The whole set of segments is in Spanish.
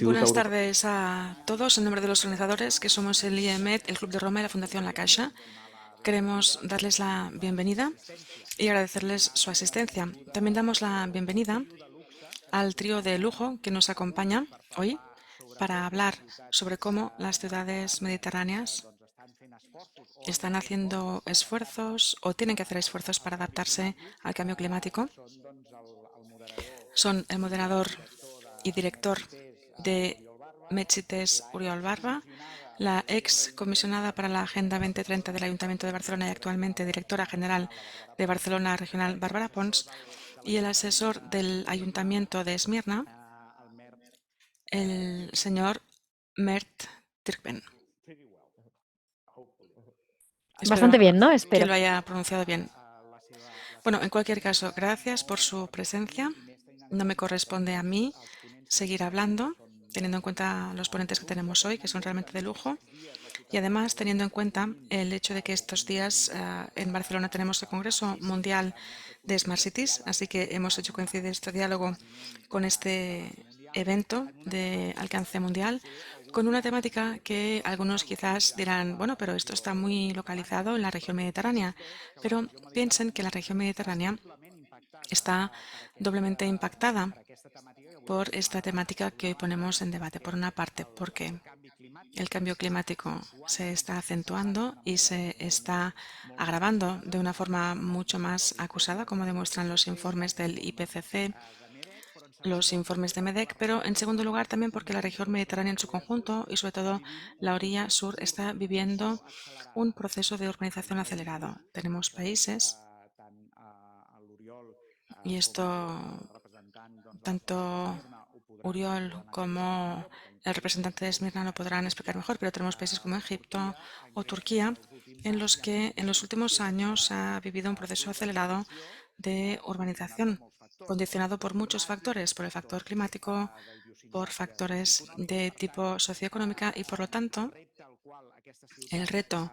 Buenas tardes a todos. En nombre de los organizadores, que somos el IEMED, el Club de Roma y la Fundación La Caixa, queremos darles la bienvenida y agradecerles su asistencia. También damos la bienvenida al trío de lujo que nos acompaña hoy para hablar sobre cómo las ciudades mediterráneas están haciendo esfuerzos o tienen que hacer esfuerzos para adaptarse al cambio climático. Son el moderador y director de Mechites Uriol Barba, la ex comisionada para la Agenda 2030 del Ayuntamiento de Barcelona y actualmente directora general de Barcelona Regional Bárbara Pons, y el asesor del Ayuntamiento de Esmirna, el señor Mert Tirkben. Bastante Espero bien, ¿no? que Espero. lo haya pronunciado bien. Bueno, en cualquier caso, gracias por su presencia. No me corresponde a mí seguir hablando, teniendo en cuenta los ponentes que tenemos hoy, que son realmente de lujo, y además teniendo en cuenta el hecho de que estos días en Barcelona tenemos el Congreso Mundial de Smart Cities, así que hemos hecho coincidir este diálogo con este evento de alcance mundial, con una temática que algunos quizás dirán, bueno, pero esto está muy localizado en la región mediterránea, pero piensen que la región mediterránea está doblemente impactada por esta temática que hoy ponemos en debate. Por una parte, porque el cambio climático se está acentuando y se está agravando de una forma mucho más acusada, como demuestran los informes del IPCC, los informes de MEDEC, pero en segundo lugar también porque la región mediterránea en su conjunto y sobre todo la orilla sur está viviendo un proceso de urbanización acelerado. Tenemos países, y esto tanto Uriol como el representante de Esmirna lo podrán explicar mejor, pero tenemos países como Egipto o Turquía en los que en los últimos años ha vivido un proceso acelerado de urbanización, condicionado por muchos factores, por el factor climático, por factores de tipo socioeconómica y, por lo tanto, el reto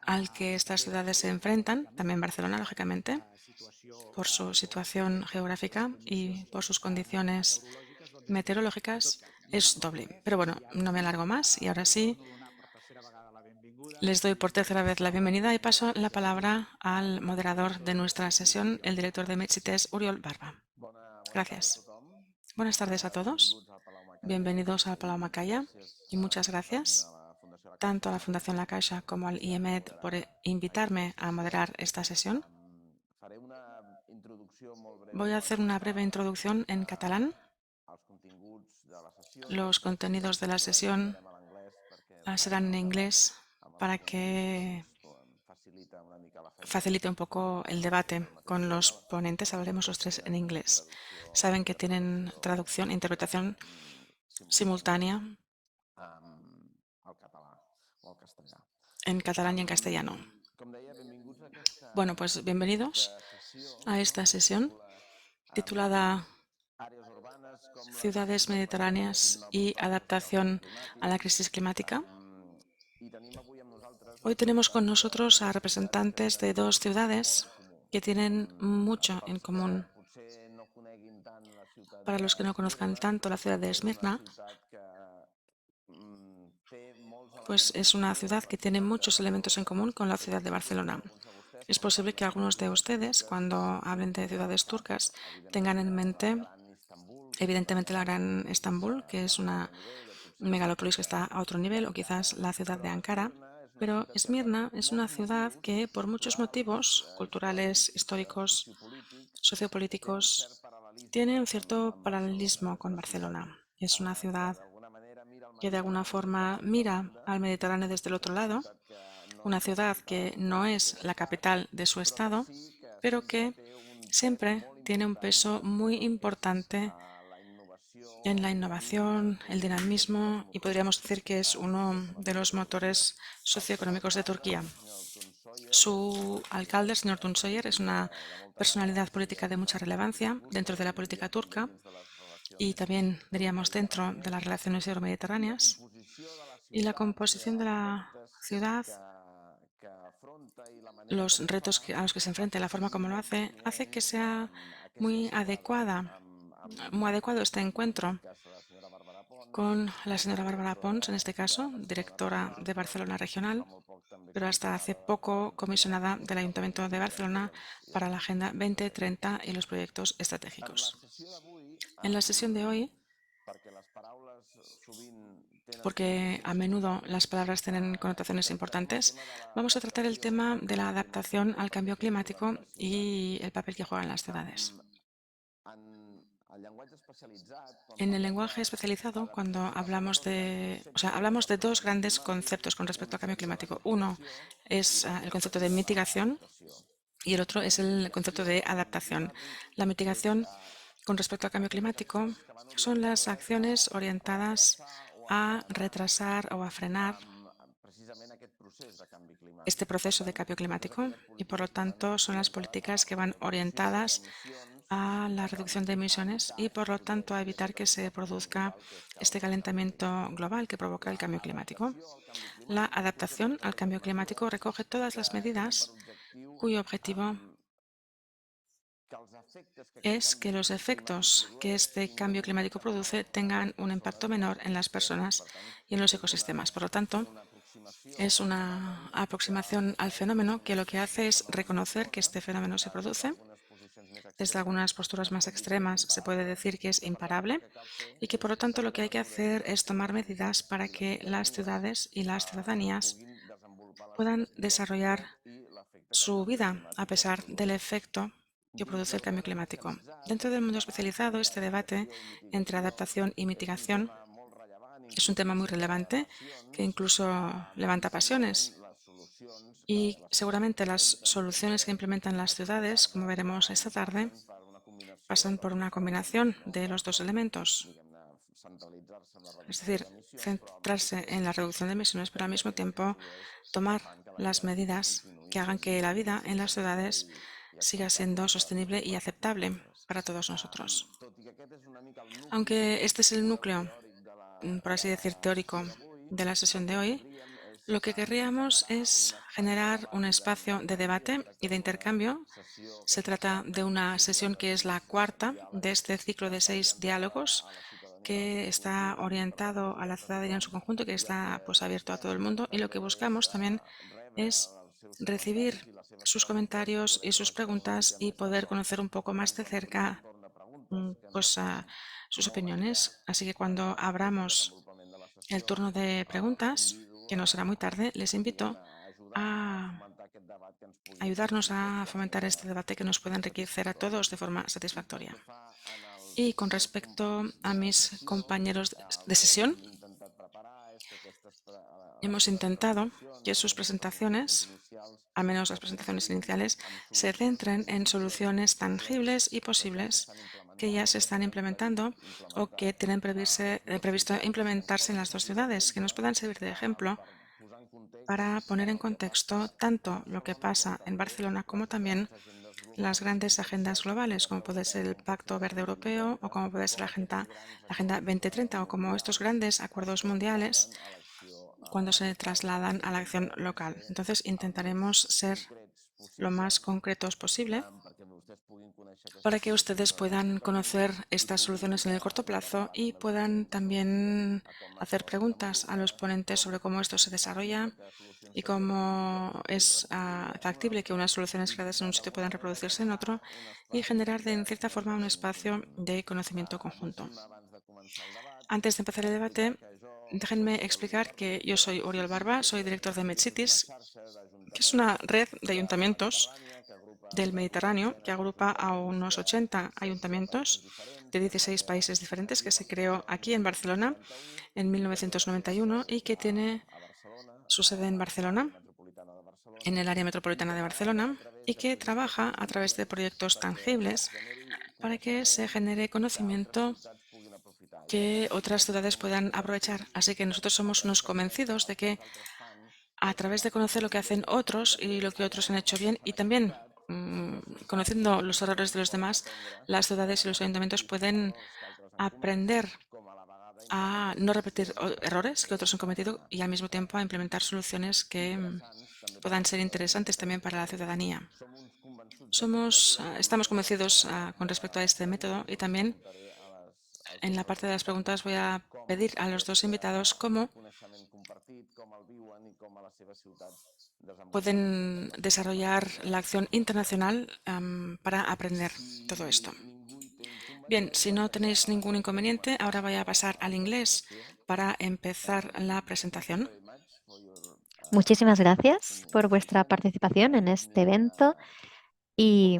al que estas ciudades se enfrentan, también Barcelona, lógicamente, por su situación geográfica y por sus condiciones meteorológicas, es doble. Pero bueno, no me alargo más y ahora sí, les doy por tercera vez la bienvenida y paso la palabra al moderador de nuestra sesión, el director de Mechites, Uriol Barba. Gracias. Buenas tardes a todos. Bienvenidos al Palau Macaya y muchas gracias tanto a la Fundación La Caixa como al IEMED por invitarme a moderar esta sesión. Voy a hacer una breve introducción en catalán. Los contenidos de la sesión serán en inglés para que facilite un poco el debate con los ponentes. Hablaremos los tres en inglés. Saben que tienen traducción e interpretación simultánea en catalán y en castellano. Bueno, pues bienvenidos a esta sesión titulada Ciudades mediterráneas y adaptación a la crisis climática. Hoy tenemos con nosotros a representantes de dos ciudades que tienen mucho en común. Para los que no conozcan tanto la ciudad de Esmirna, pues es una ciudad que tiene muchos elementos en común con la ciudad de Barcelona. Es posible que algunos de ustedes, cuando hablen de ciudades turcas, tengan en mente, evidentemente, la gran Estambul, que es una megalópolis que está a otro nivel, o quizás la ciudad de Ankara. Pero Esmirna es una ciudad que, por muchos motivos culturales, históricos, sociopolíticos, tiene un cierto paralelismo con Barcelona. Es una ciudad que de alguna forma mira al Mediterráneo desde el otro lado, una ciudad que no es la capital de su estado, pero que siempre tiene un peso muy importante en la innovación, el dinamismo y podríamos decir que es uno de los motores socioeconómicos de Turquía. Su alcalde, el señor Tunçoyer, es una personalidad política de mucha relevancia dentro de la política turca y también, diríamos, dentro de las relaciones euromediterráneas. Y la composición de la ciudad, los retos a los que se enfrenta y la forma como lo hace que sea muy adecuada muy adecuado este encuentro con la señora Bárbara Pons, en este caso, directora de Barcelona Regional, pero hasta hace poco comisionada del Ayuntamiento de Barcelona para la Agenda 2030 y los proyectos estratégicos. En la sesión de hoy, porque a menudo las palabras tienen connotaciones importantes, vamos a tratar el tema de la adaptación al cambio climático y el papel que juegan las ciudades. En el lenguaje especializado, cuando hablamos de dos grandes conceptos con respecto al cambio climático. Uno es el concepto de mitigación y el otro es el concepto de adaptación. La mitigación con respecto al cambio climático son las acciones orientadas a retrasar o a frenar este proceso de cambio climático y, por lo tanto, son las políticas que van orientadas a la reducción de emisiones y, por lo tanto, a evitar que se produzca este calentamiento global que provoca el cambio climático. La adaptación al cambio climático recoge todas las medidas cuyo objetivo es que los efectos que este cambio climático produce tengan un impacto menor en las personas y en los ecosistemas. Por lo tanto, es una aproximación al fenómeno que lo que hace es reconocer que este fenómeno se produce. Desde algunas posturas más extremas se puede decir que es imparable y que, por lo tanto, lo que hay que hacer es tomar medidas para que las ciudades y las ciudadanías puedan desarrollar su vida a pesar del efecto que produce el cambio climático. Dentro del mundo especializado, este debate entre adaptación y mitigación es un tema muy relevante que incluso levanta pasiones. Y seguramente las soluciones que implementan las ciudades, como veremos esta tarde, pasan por una combinación de los dos elementos. Es decir, centrarse en la reducción de emisiones, pero al mismo tiempo tomar las medidas que hagan que la vida en las ciudades siga siendo sostenible y aceptable para todos nosotros. Aunque este es el núcleo, por así decir, teórico de la sesión de hoy, lo que querríamos es generar un espacio de debate y de intercambio. Se trata de una sesión que es la cuarta de este ciclo de 6 diálogos que está orientado a la ciudadanía en su conjunto, que está pues abierto a todo el mundo, y lo que buscamos también es recibir sus comentarios y sus preguntas y poder conocer un poco más de cerca sus opiniones. Así que cuando abramos el turno de preguntas, que no será muy tarde, les invito a ayudarnos a fomentar este debate que nos puede enriquecer a todos de forma satisfactoria. Y con respecto a mis compañeros de sesión, hemos intentado que sus presentaciones, al menos las presentaciones iniciales, se centren en soluciones tangibles y posibles que ya se están implementando o que tienen previsto implementarse en las dos ciudades, que nos puedan servir de ejemplo para poner en contexto tanto lo que pasa en Barcelona como también las grandes agendas globales, como puede ser el Pacto Verde Europeo o como puede ser la Agenda 2030 o como estos grandes acuerdos mundiales cuando se trasladan a la acción local. Entonces intentaremos ser lo más concretos posible para que ustedes puedan conocer estas soluciones en el corto plazo y puedan también hacer preguntas a los ponentes sobre cómo esto se desarrolla y cómo es factible que unas soluciones creadas en un sitio puedan reproducirse en otro y generar en cierta forma un espacio de conocimiento conjunto. Antes de empezar el debate, déjenme explicar que yo soy Oriol Barba, soy director de MedCities, que es una red de ayuntamientos del Mediterráneo que agrupa a unos 80 ayuntamientos de 16 países diferentes que se creó aquí en Barcelona en 1991 y que tiene su sede en Barcelona, en el área metropolitana de Barcelona, y que trabaja a través de proyectos tangibles para que se genere conocimiento que otras ciudades puedan aprovechar. Así que nosotros somos unos convencidos de que a través de conocer lo que hacen otros y lo que otros han hecho bien y también conociendo los errores de los demás, las ciudades y los ayuntamientos pueden aprender a no repetir errores que otros han cometido y al mismo tiempo a implementar soluciones que puedan ser interesantes también para la ciudadanía. Estamos convencidos con respecto a este método y también En la parte de las preguntas voy a pedir a los dos invitados cómo pueden desarrollar la acción internacional para aprender todo esto. Bien, si no tenéis ningún inconveniente, ahora voy a pasar al inglés para empezar la presentación. Muchísimas gracias por vuestra participación en este evento y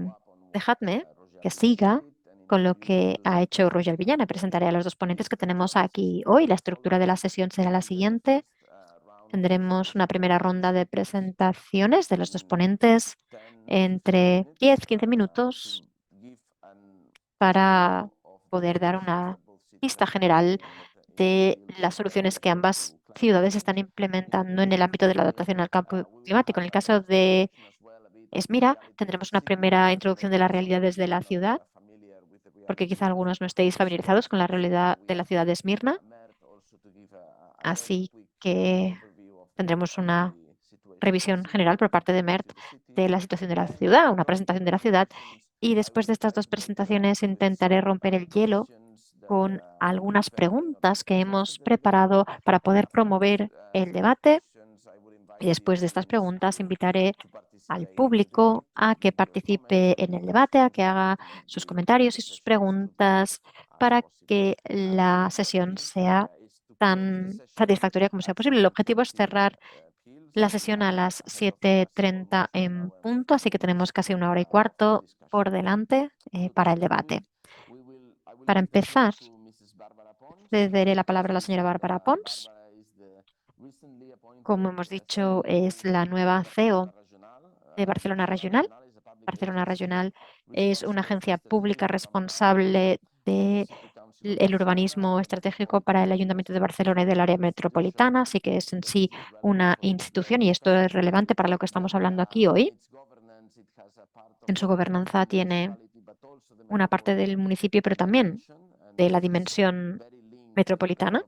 dejadme que siga con lo que ha hecho Roger Villana. Presentaré a los dos ponentes que tenemos aquí hoy. La estructura de la sesión será la siguiente. Tendremos una primera ronda de presentaciones de los dos ponentes entre 10-15 minutos para poder dar una vista general de las soluciones que ambas ciudades están implementando en el ámbito de la adaptación al cambio climático. En el caso de Esmira, tendremos una primera introducción de las realidades de la ciudad, porque quizá algunos no estéis familiarizados con la realidad de la ciudad de Esmirna. Así que tendremos una revisión general por parte de MERT de la situación de la ciudad, una presentación de la ciudad. Y después de estas dos presentaciones intentaré romper el hielo con algunas preguntas que hemos preparado para poder promover el debate. Y después de estas preguntas invitaré al público a que participe en el debate, a que haga sus comentarios y sus preguntas para que la sesión sea tan satisfactoria como sea posible. El objetivo es cerrar la sesión a las 7:30 en punto, así que tenemos casi una hora y cuarto por delante para el debate. Para empezar, cederé la palabra a la señora Bárbara Pons. Como hemos dicho, es la nueva CEO de Barcelona Regional. Barcelona Regional es una agencia pública responsable de el urbanismo estratégico para el Ayuntamiento de Barcelona y del área metropolitana, así que es en sí una institución y esto es relevante para lo que estamos hablando aquí hoy. En su gobernanza tiene una parte del municipio, pero también de la dimensión metropolitana.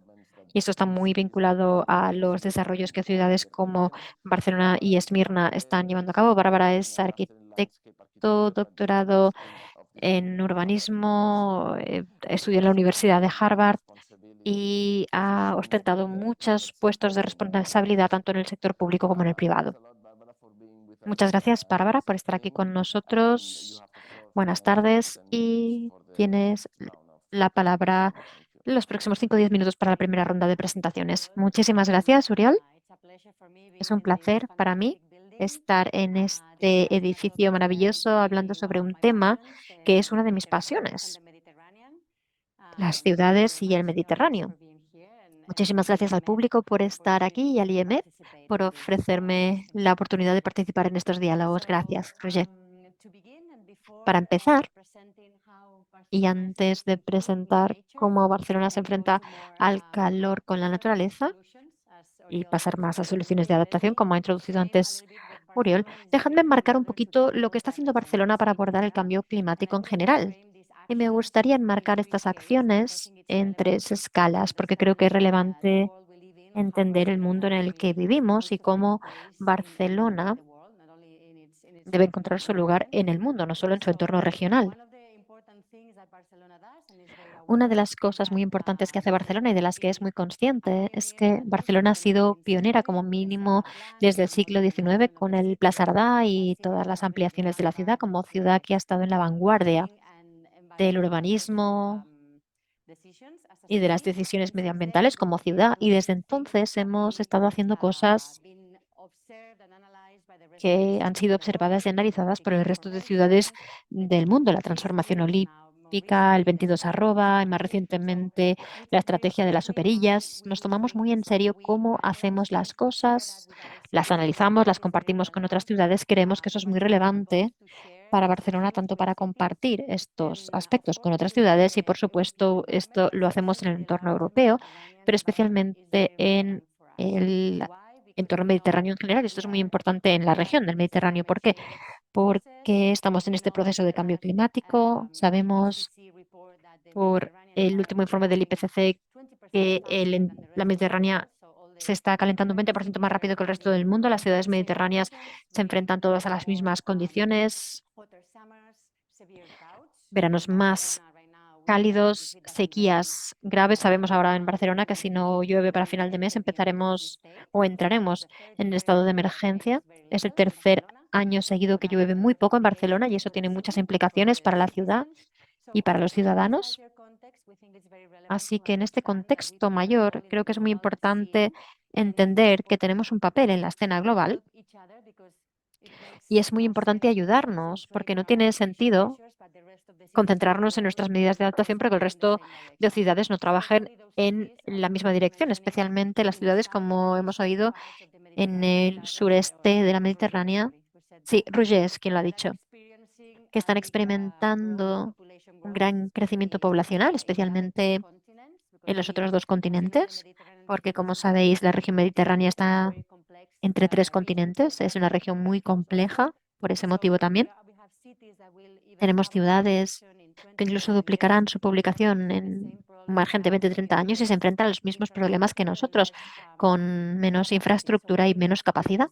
Y esto está muy vinculado a los desarrollos que ciudades como Barcelona y Esmirna están llevando a cabo. Bárbara es arquitecto, doctorado en urbanismo, estudió en la Universidad de Harvard y ha ostentado muchos puestos de responsabilidad tanto en el sector público como en el privado. Muchas gracias, Bárbara, por estar aquí con nosotros. Buenas tardes y tienes la palabra los próximos 5 o 10 minutos para la primera ronda de presentaciones. Muchísimas gracias, Uriol. Es un placer para mí estar en este edificio maravilloso hablando sobre un tema que es una de mis pasiones, las ciudades y el Mediterráneo. Muchísimas gracias al público por estar aquí y al IEMET por ofrecerme la oportunidad de participar en estos diálogos. Gracias, Roger. Para empezar, y antes de presentar cómo Barcelona se enfrenta al calor con la naturaleza y pasar más a soluciones de adaptación, como ha introducido antes Uriol, dejadme enmarcar un poquito lo que está haciendo Barcelona para abordar el cambio climático en general. Y me gustaría enmarcar estas acciones en tres escalas, porque creo que es relevante entender el mundo en el que vivimos y cómo Barcelona debe encontrar su lugar en el mundo, no solo en su entorno regional. Una de las cosas muy importantes que hace Barcelona y de las que es muy consciente es que Barcelona ha sido pionera como mínimo desde el siglo XIX con el Plasardá y todas las ampliaciones de la ciudad como ciudad que ha estado en la vanguardia del urbanismo y de las decisiones medioambientales como ciudad. Y desde entonces hemos estado haciendo cosas que han sido observadas y analizadas por el resto de ciudades del mundo. La transformación olímpica, el 22 arroba, y más recientemente la estrategia de las superillas. Nos tomamos muy en serio cómo hacemos las cosas, las analizamos, las compartimos con otras ciudades. Creemos que eso es muy relevante para Barcelona, tanto para compartir estos aspectos con otras ciudades y, por supuesto, esto lo hacemos en el entorno europeo, pero especialmente en el entorno mediterráneo en general. Esto es muy importante en la región del Mediterráneo. ¿Por qué? Porque estamos en este proceso de cambio climático. Sabemos por el último informe del IPCC que la Mediterránea se está calentando un 20% más rápido que el resto del mundo. Las ciudades mediterráneas se enfrentan todas a las mismas condiciones, veranos más cálidos, sequías graves. Sabemos ahora en Barcelona que si no llueve para final de mes empezaremos o entraremos en el estado de emergencia. Es el tercer año seguido que llueve muy poco en Barcelona y eso tiene muchas implicaciones para la ciudad y para los ciudadanos. Así que en este contexto mayor creo que es muy importante entender que tenemos un papel en la escena global y es muy importante ayudarnos porque no tiene sentido concentrarnos en nuestras medidas de adaptación para que el resto de ciudades no trabajen en la misma dirección, especialmente las ciudades, como hemos oído, en el sureste de la Mediterránea. Sí, Roger es quien lo ha dicho, que están experimentando un gran crecimiento poblacional, especialmente en los otros dos continentes, porque como sabéis, la región mediterránea está entre tres continentes, es una región muy compleja, por ese motivo también. Tenemos ciudades que incluso duplicarán su publicación en un margen de 20-30 años y se enfrentan a los mismos problemas que nosotros, con menos infraestructura y menos capacidad.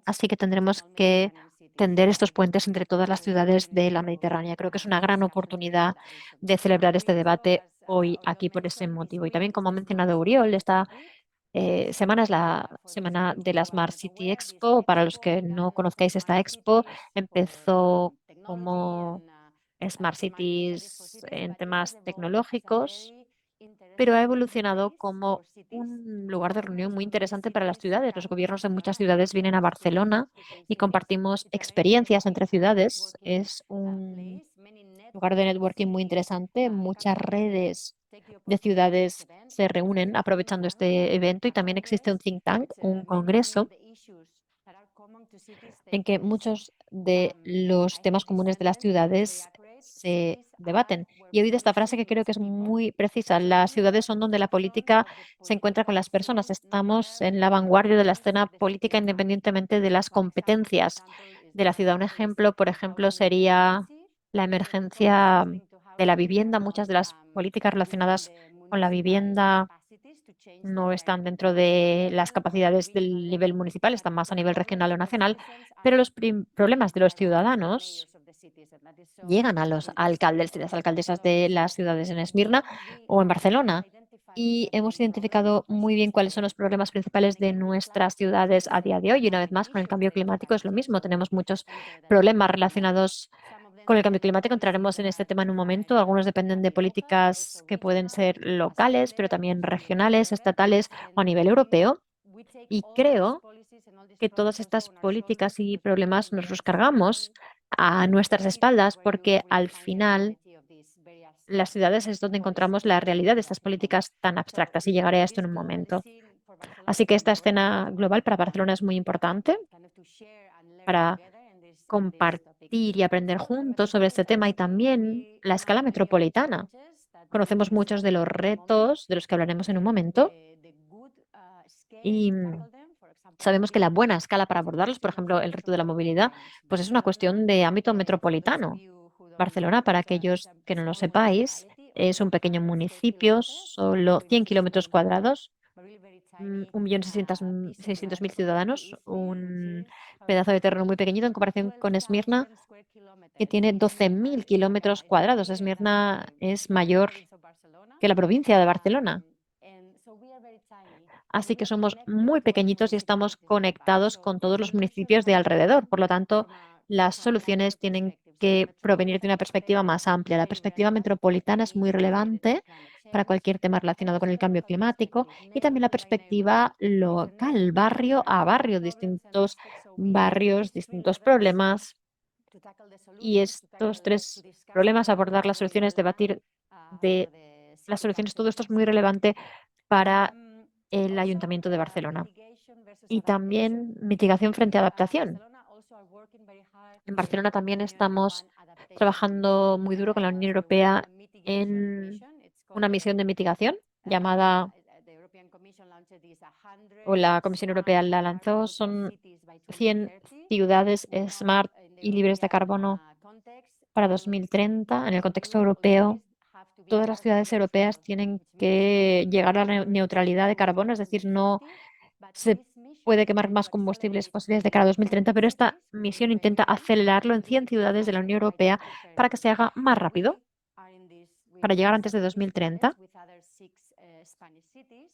Así que tendremos que tender estos puentes entre todas las ciudades de la Mediterránea. Creo que es una gran oportunidad de celebrar este debate hoy aquí por ese motivo. Y también, como ha mencionado Uriol, esta semana es la semana de la Smart City Expo. Para los que no conozcáis esta expo, empezó como Smart Cities en temas tecnológicos, pero ha evolucionado como un lugar de reunión muy interesante para las ciudades. Los gobiernos de muchas ciudades vienen a Barcelona y compartimos experiencias entre ciudades. Es un lugar de networking muy interesante. Muchas redes de ciudades se reúnen aprovechando este evento y también existe un think tank, un congreso en que muchos de los temas comunes de las ciudades se debaten. Y he oído esta frase que creo que es muy precisa. Las ciudades son donde la política se encuentra con las personas. Estamos en la vanguardia de la escena política independientemente de las competencias de la ciudad. Un ejemplo, por ejemplo, sería la emergencia de la vivienda. Muchas de las políticas relacionadas con la vivienda no están dentro de las capacidades del nivel municipal, están más a nivel regional o nacional, pero los problemas de los ciudadanos llegan a los alcaldes y las alcaldesas de las ciudades en Esmirna o en Barcelona. Y hemos identificado muy bien cuáles son los problemas principales de nuestras ciudades a día de hoy. Y una vez más, con el cambio climático es lo mismo. Tenemos muchos problemas relacionados con el cambio climático. Entraremos en este tema en un momento. Algunos dependen de políticas que pueden ser locales, pero también regionales, estatales o a nivel europeo. Y creo que todas estas políticas y problemas nos los cargamos a nuestras espaldas porque al final las ciudades es donde encontramos la realidad de estas políticas tan abstractas y llegaré a esto en un momento. Así que esta escena global para Barcelona es muy importante para compartir y aprender juntos sobre este tema y también la escala metropolitana. Conocemos muchos de los retos de los que hablaremos en un momento y sabemos que la buena escala para abordarlos, por ejemplo, el reto de la movilidad, pues es una cuestión de ámbito metropolitano. Barcelona, para aquellos que no lo sepáis, es un pequeño municipio, solo 100 kilómetros cuadrados, 1.600.000 ciudadanos, un pedazo de terreno muy pequeñito en comparación con Esmirna, que tiene 12.000 kilómetros cuadrados. Esmirna es mayor que la provincia de Barcelona. Así que somos muy pequeñitos y estamos conectados con todos los municipios de alrededor. Por lo tanto, las soluciones tienen que provenir de una perspectiva más amplia. La perspectiva metropolitana es muy relevante para cualquier tema relacionado con el cambio climático y también la perspectiva local, barrio a barrio, distintos barrios, distintos problemas. Y estos tres problemas, abordar las soluciones, debatir de las soluciones, todo esto es muy relevante para el Ayuntamiento de Barcelona. Y también mitigación frente a adaptación. En Barcelona también estamos trabajando muy duro con la Unión Europea en una misión de mitigación llamada, o la Comisión Europea la lanzó, son 100 ciudades smart y libres de carbono para 2030 en el contexto europeo. Todas las ciudades europeas tienen que llegar a la neutralidad de carbono, es decir, no se puede quemar más combustibles fósiles de cara a 2030, pero esta misión intenta acelerarlo en 100 ciudades de la Unión Europea para que se haga más rápido. para llegar antes de 2030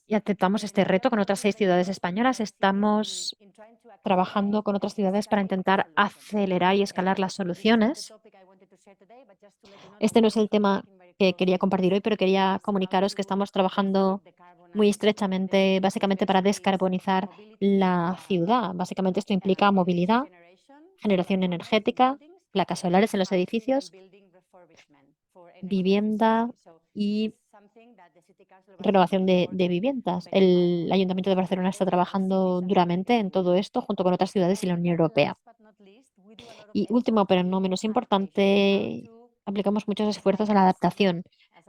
y aceptamos este reto con otras 6 ciudades españolas. Estamos trabajando con otras ciudades para intentar acelerar y escalar las soluciones. Este no es el tema que quería compartir hoy, pero quería comunicaros que estamos trabajando muy estrechamente, básicamente para descarbonizar la ciudad. Básicamente esto implica movilidad, generación energética, placas solares en los edificios, vivienda y renovación de viviendas. El Ayuntamiento de Barcelona está trabajando duramente en todo esto junto con otras ciudades y la Unión Europea. Y último, pero no menos importante, aplicamos muchos esfuerzos a la adaptación,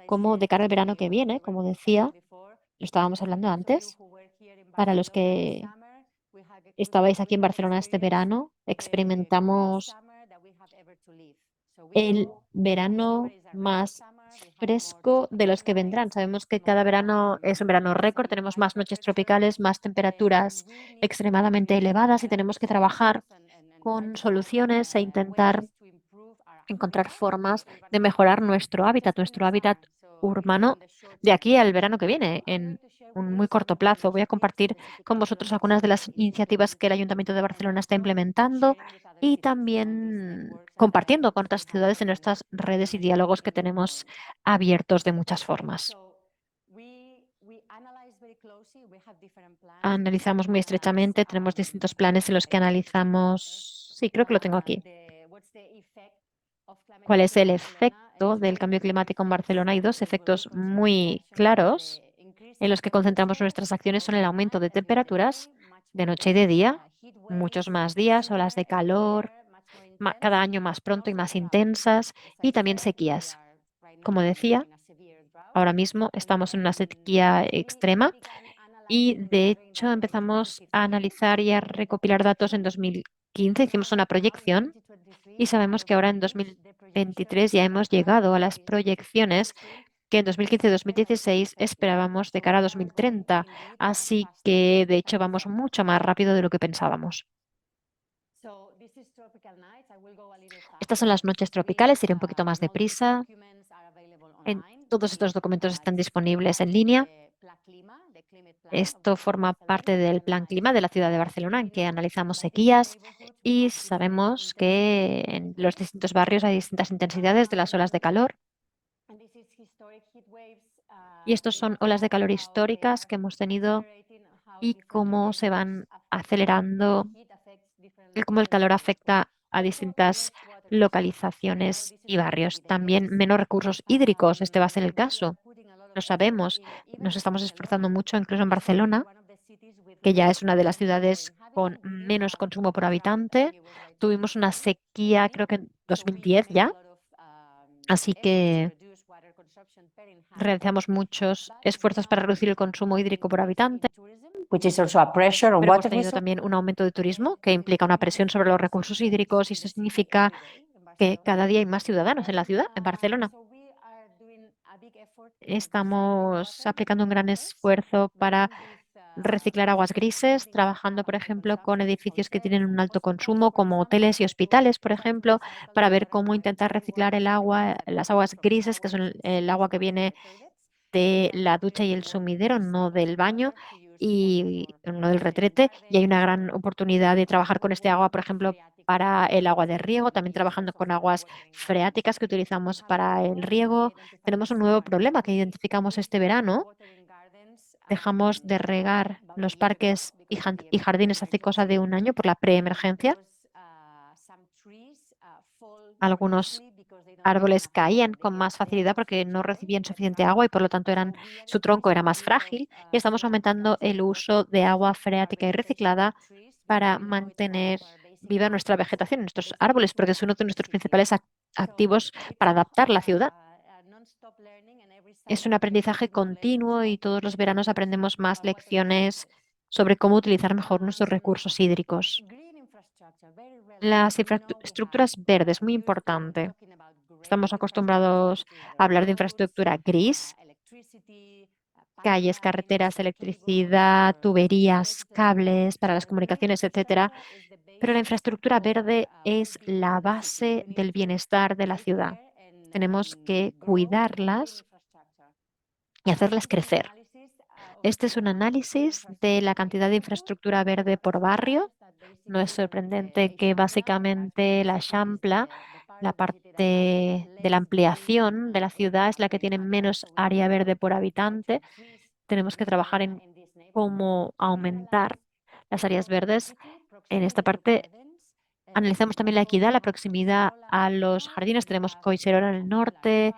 como de cara al verano que viene, como decía, lo estábamos hablando antes, para los que estabais aquí en Barcelona este verano, experimentamos el verano más fresco de los que vendrán. Sabemos que cada verano es un verano récord, tenemos más noches tropicales, más temperaturas extremadamente elevadas y tenemos que trabajar con soluciones e intentar encontrar formas de mejorar nuestro hábitat urbano de aquí al verano que viene, en un muy corto plazo. Voy a compartir con vosotros algunas de las iniciativas que el Ayuntamiento de Barcelona está implementando y también compartiendo con otras ciudades en nuestras redes y diálogos que tenemos abiertos de muchas formas. Analizamos muy estrechamente, tenemos distintos planes en los que analizamos, sí, creo que lo tengo aquí, cuál es el efecto del cambio climático en Barcelona. Hay dos efectos muy claros en los que concentramos nuestras acciones: son el aumento de temperaturas de noche y de día, muchos más días, olas de calor, cada año más pronto y más intensas, y también sequías. Como decía, ahora mismo estamos en una sequía extrema y de hecho empezamos a analizar y a recopilar datos en 2015, hicimos una proyección y sabemos que ahora en 2023 ya hemos llegado a las proyecciones que en 2015 y 2016 esperábamos de cara a 2030. Así que, de hecho, vamos mucho más rápido de lo que pensábamos. Estas son las noches tropicales, iré un poquito más deprisa. Todos estos documentos están disponibles en línea. Esto forma parte del Plan Clima de la ciudad de Barcelona, en que analizamos sequías y sabemos que en los distintos barrios hay distintas intensidades de las olas de calor. Y estos son olas de calor históricas que hemos tenido y cómo se van acelerando, y cómo el calor afecta a distintas localizaciones y barrios. También menos recursos hídricos, este va a ser el caso. Lo sabemos, nos estamos esforzando mucho, incluso en Barcelona, que ya es una de las ciudades con menos consumo por habitante. Tuvimos una sequía, creo que en 2010 ya, así que realizamos muchos esfuerzos para reducir el consumo hídrico por habitante, which is also a pressure on pero hemos water tenido resources. también un aumento de turismo que implica una presión sobre los recursos hídricos y eso significa que cada día hay más ciudadanos en la ciudad, en Barcelona. Estamos aplicando un gran esfuerzo para reciclar aguas grises, trabajando, por ejemplo, con edificios que tienen un alto consumo, como hoteles y hospitales, por ejemplo, para ver cómo intentar reciclar el agua, las aguas grises, que son el agua que viene de la ducha y el sumidero, no del baño y no del retrete. Y hay una gran oportunidad de trabajar con este agua, por ejemplo, para el agua de riego, también trabajando con aguas freáticas que utilizamos para el riego. Tenemos un nuevo problema que identificamos este verano. Dejamos de regar los parques y jardines hace cosa de un año por la preemergencia. Algunos árboles caían con más facilidad porque no recibían suficiente agua y por lo tanto su tronco era más frágil. Y estamos aumentando el uso de agua freática y reciclada para mantener viva nuestra vegetación, nuestros árboles, porque es uno de nuestros principales activos para adaptar la ciudad. Es un aprendizaje continuo y todos los veranos aprendemos más lecciones sobre cómo utilizar mejor nuestros recursos hídricos. Las infraestructuras verdes, muy importante. Estamos acostumbrados a hablar de infraestructura gris, calles, carreteras, electricidad, tuberías, cables para las comunicaciones, etcétera. Pero la infraestructura verde es la base del bienestar de la ciudad. Tenemos que cuidarlas y hacerlas crecer. Este es un análisis de la cantidad de infraestructura verde por barrio. No es sorprendente que básicamente la Champla, la parte de la ampliación de la ciudad, es la que tiene menos área verde por habitante. Tenemos que trabajar en cómo aumentar las áreas verdes. En esta parte analizamos también la equidad, la proximidad a los jardines. Tenemos Collserola en el norte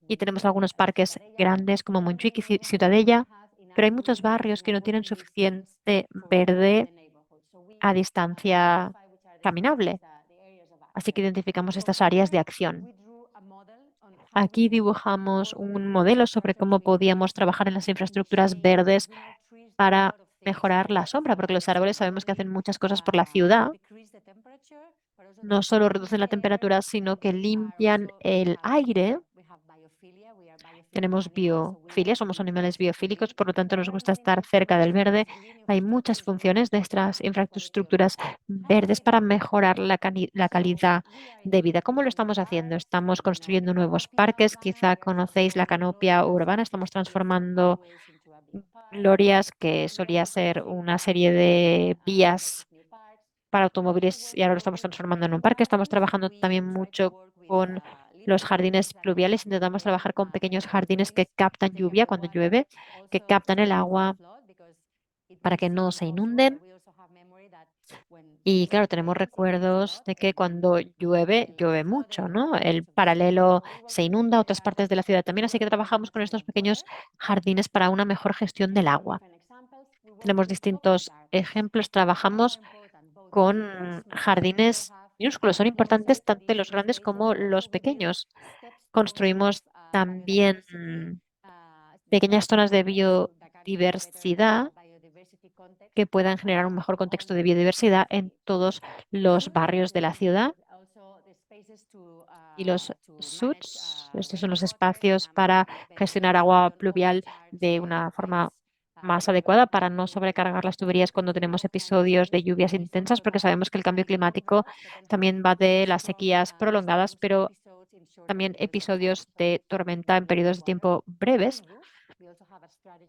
y tenemos algunos parques grandes como Montjuic y Ciutadella, pero hay muchos barrios que no tienen suficiente verde a distancia caminable. Así que identificamos estas áreas de acción. Aquí dibujamos un modelo sobre cómo podíamos trabajar en las infraestructuras verdes para mejorar la sombra, porque los árboles sabemos que hacen muchas cosas por la ciudad. No solo reducen la temperatura, sino que limpian el aire. Tenemos biofilia, somos animales biofílicos, por lo tanto nos gusta estar cerca del verde. Hay muchas funciones de estas infraestructuras verdes para mejorar la calidad de vida. ¿Cómo lo estamos haciendo? Estamos construyendo nuevos parques, quizá conocéis la canopia urbana, estamos transformando glorias, que solía ser una serie de vías para automóviles y ahora lo estamos transformando en un parque. Estamos trabajando también mucho con los jardines pluviales. Intentamos trabajar con pequeños jardines que captan lluvia cuando llueve, que captan el agua para que no se inunden. Y claro, tenemos recuerdos de que cuando llueve, llueve mucho, ¿no? El paralelo se inunda, otras partes de la ciudad también, así que trabajamos con estos pequeños jardines para una mejor gestión del agua. Tenemos distintos ejemplos, trabajamos con jardines minúsculos. Son importantes tanto los grandes como los pequeños. Construimos también pequeñas zonas de biodiversidad que puedan generar un mejor contexto de biodiversidad en todos los barrios de la ciudad. Y los SUTs, estos son los espacios para gestionar agua pluvial de una forma más adecuada para no sobrecargar las tuberías cuando tenemos episodios de lluvias intensas, porque sabemos que el cambio climático también va de las sequías prolongadas, pero también episodios de tormenta en periodos de tiempo breves.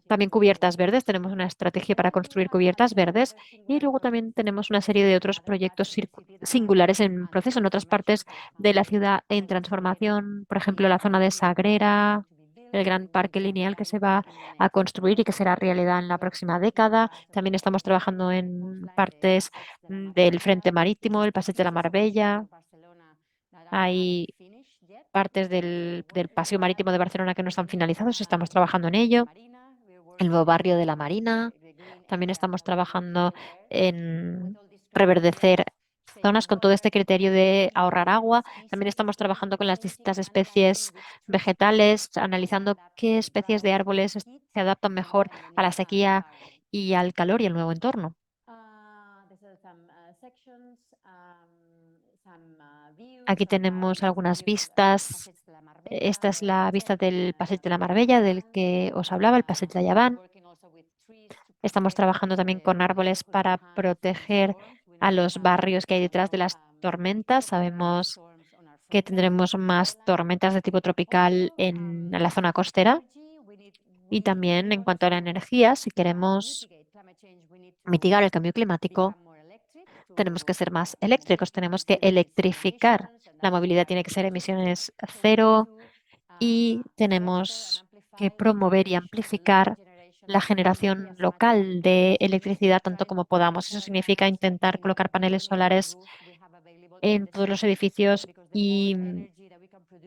También cubiertas verdes, tenemos una estrategia para construir cubiertas verdes y luego también tenemos una serie de otros proyectos singulares en proceso en otras partes de la ciudad en transformación, por ejemplo, la zona de Sagrera, el gran parque lineal que se va a construir y que será realidad en la próxima década. También estamos trabajando en partes del Frente Marítimo, el Passeig de la Marbella. Hay partes del Paseo Marítimo de Barcelona que no están finalizados, estamos trabajando en ello. El nuevo barrio de la Marina. También estamos trabajando en reverdecer zonas con todo este criterio de ahorrar agua. También estamos trabajando con las distintas especies vegetales, analizando qué especies de árboles se adaptan mejor a la sequía y al calor y el nuevo entorno. Aquí tenemos algunas vistas. Esta es la vista del Passeig de la Marbella, del que os hablaba, el Passeig de Llevant. Estamos trabajando también con árboles para proteger a los barrios que hay detrás de las tormentas. Sabemos que tendremos más tormentas de tipo tropical en la zona costera. Y también en cuanto a la energía, si queremos mitigar el cambio climático, tenemos que ser más eléctricos, tenemos que electrificar. La movilidad tiene que ser emisiones cero y tenemos que promover y amplificar la generación local de electricidad tanto como podamos. Eso significa intentar colocar paneles solares en todos los edificios y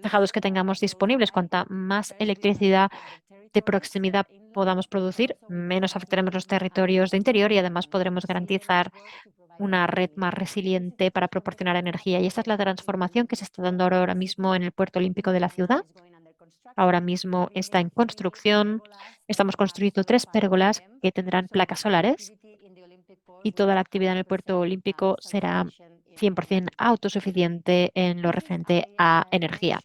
tejados que tengamos disponibles. Cuanta más electricidad de proximidad podamos producir, menos afectaremos los territorios de interior y además podremos garantizar una red más resiliente para proporcionar energía. Y esta es la transformación que se está dando ahora mismo en el Puerto Olímpico de la ciudad. Ahora mismo está en construcción. Estamos construyendo 3 pérgolas que tendrán placas solares y toda la actividad en el Puerto Olímpico será 100% autosuficiente en lo referente a energía.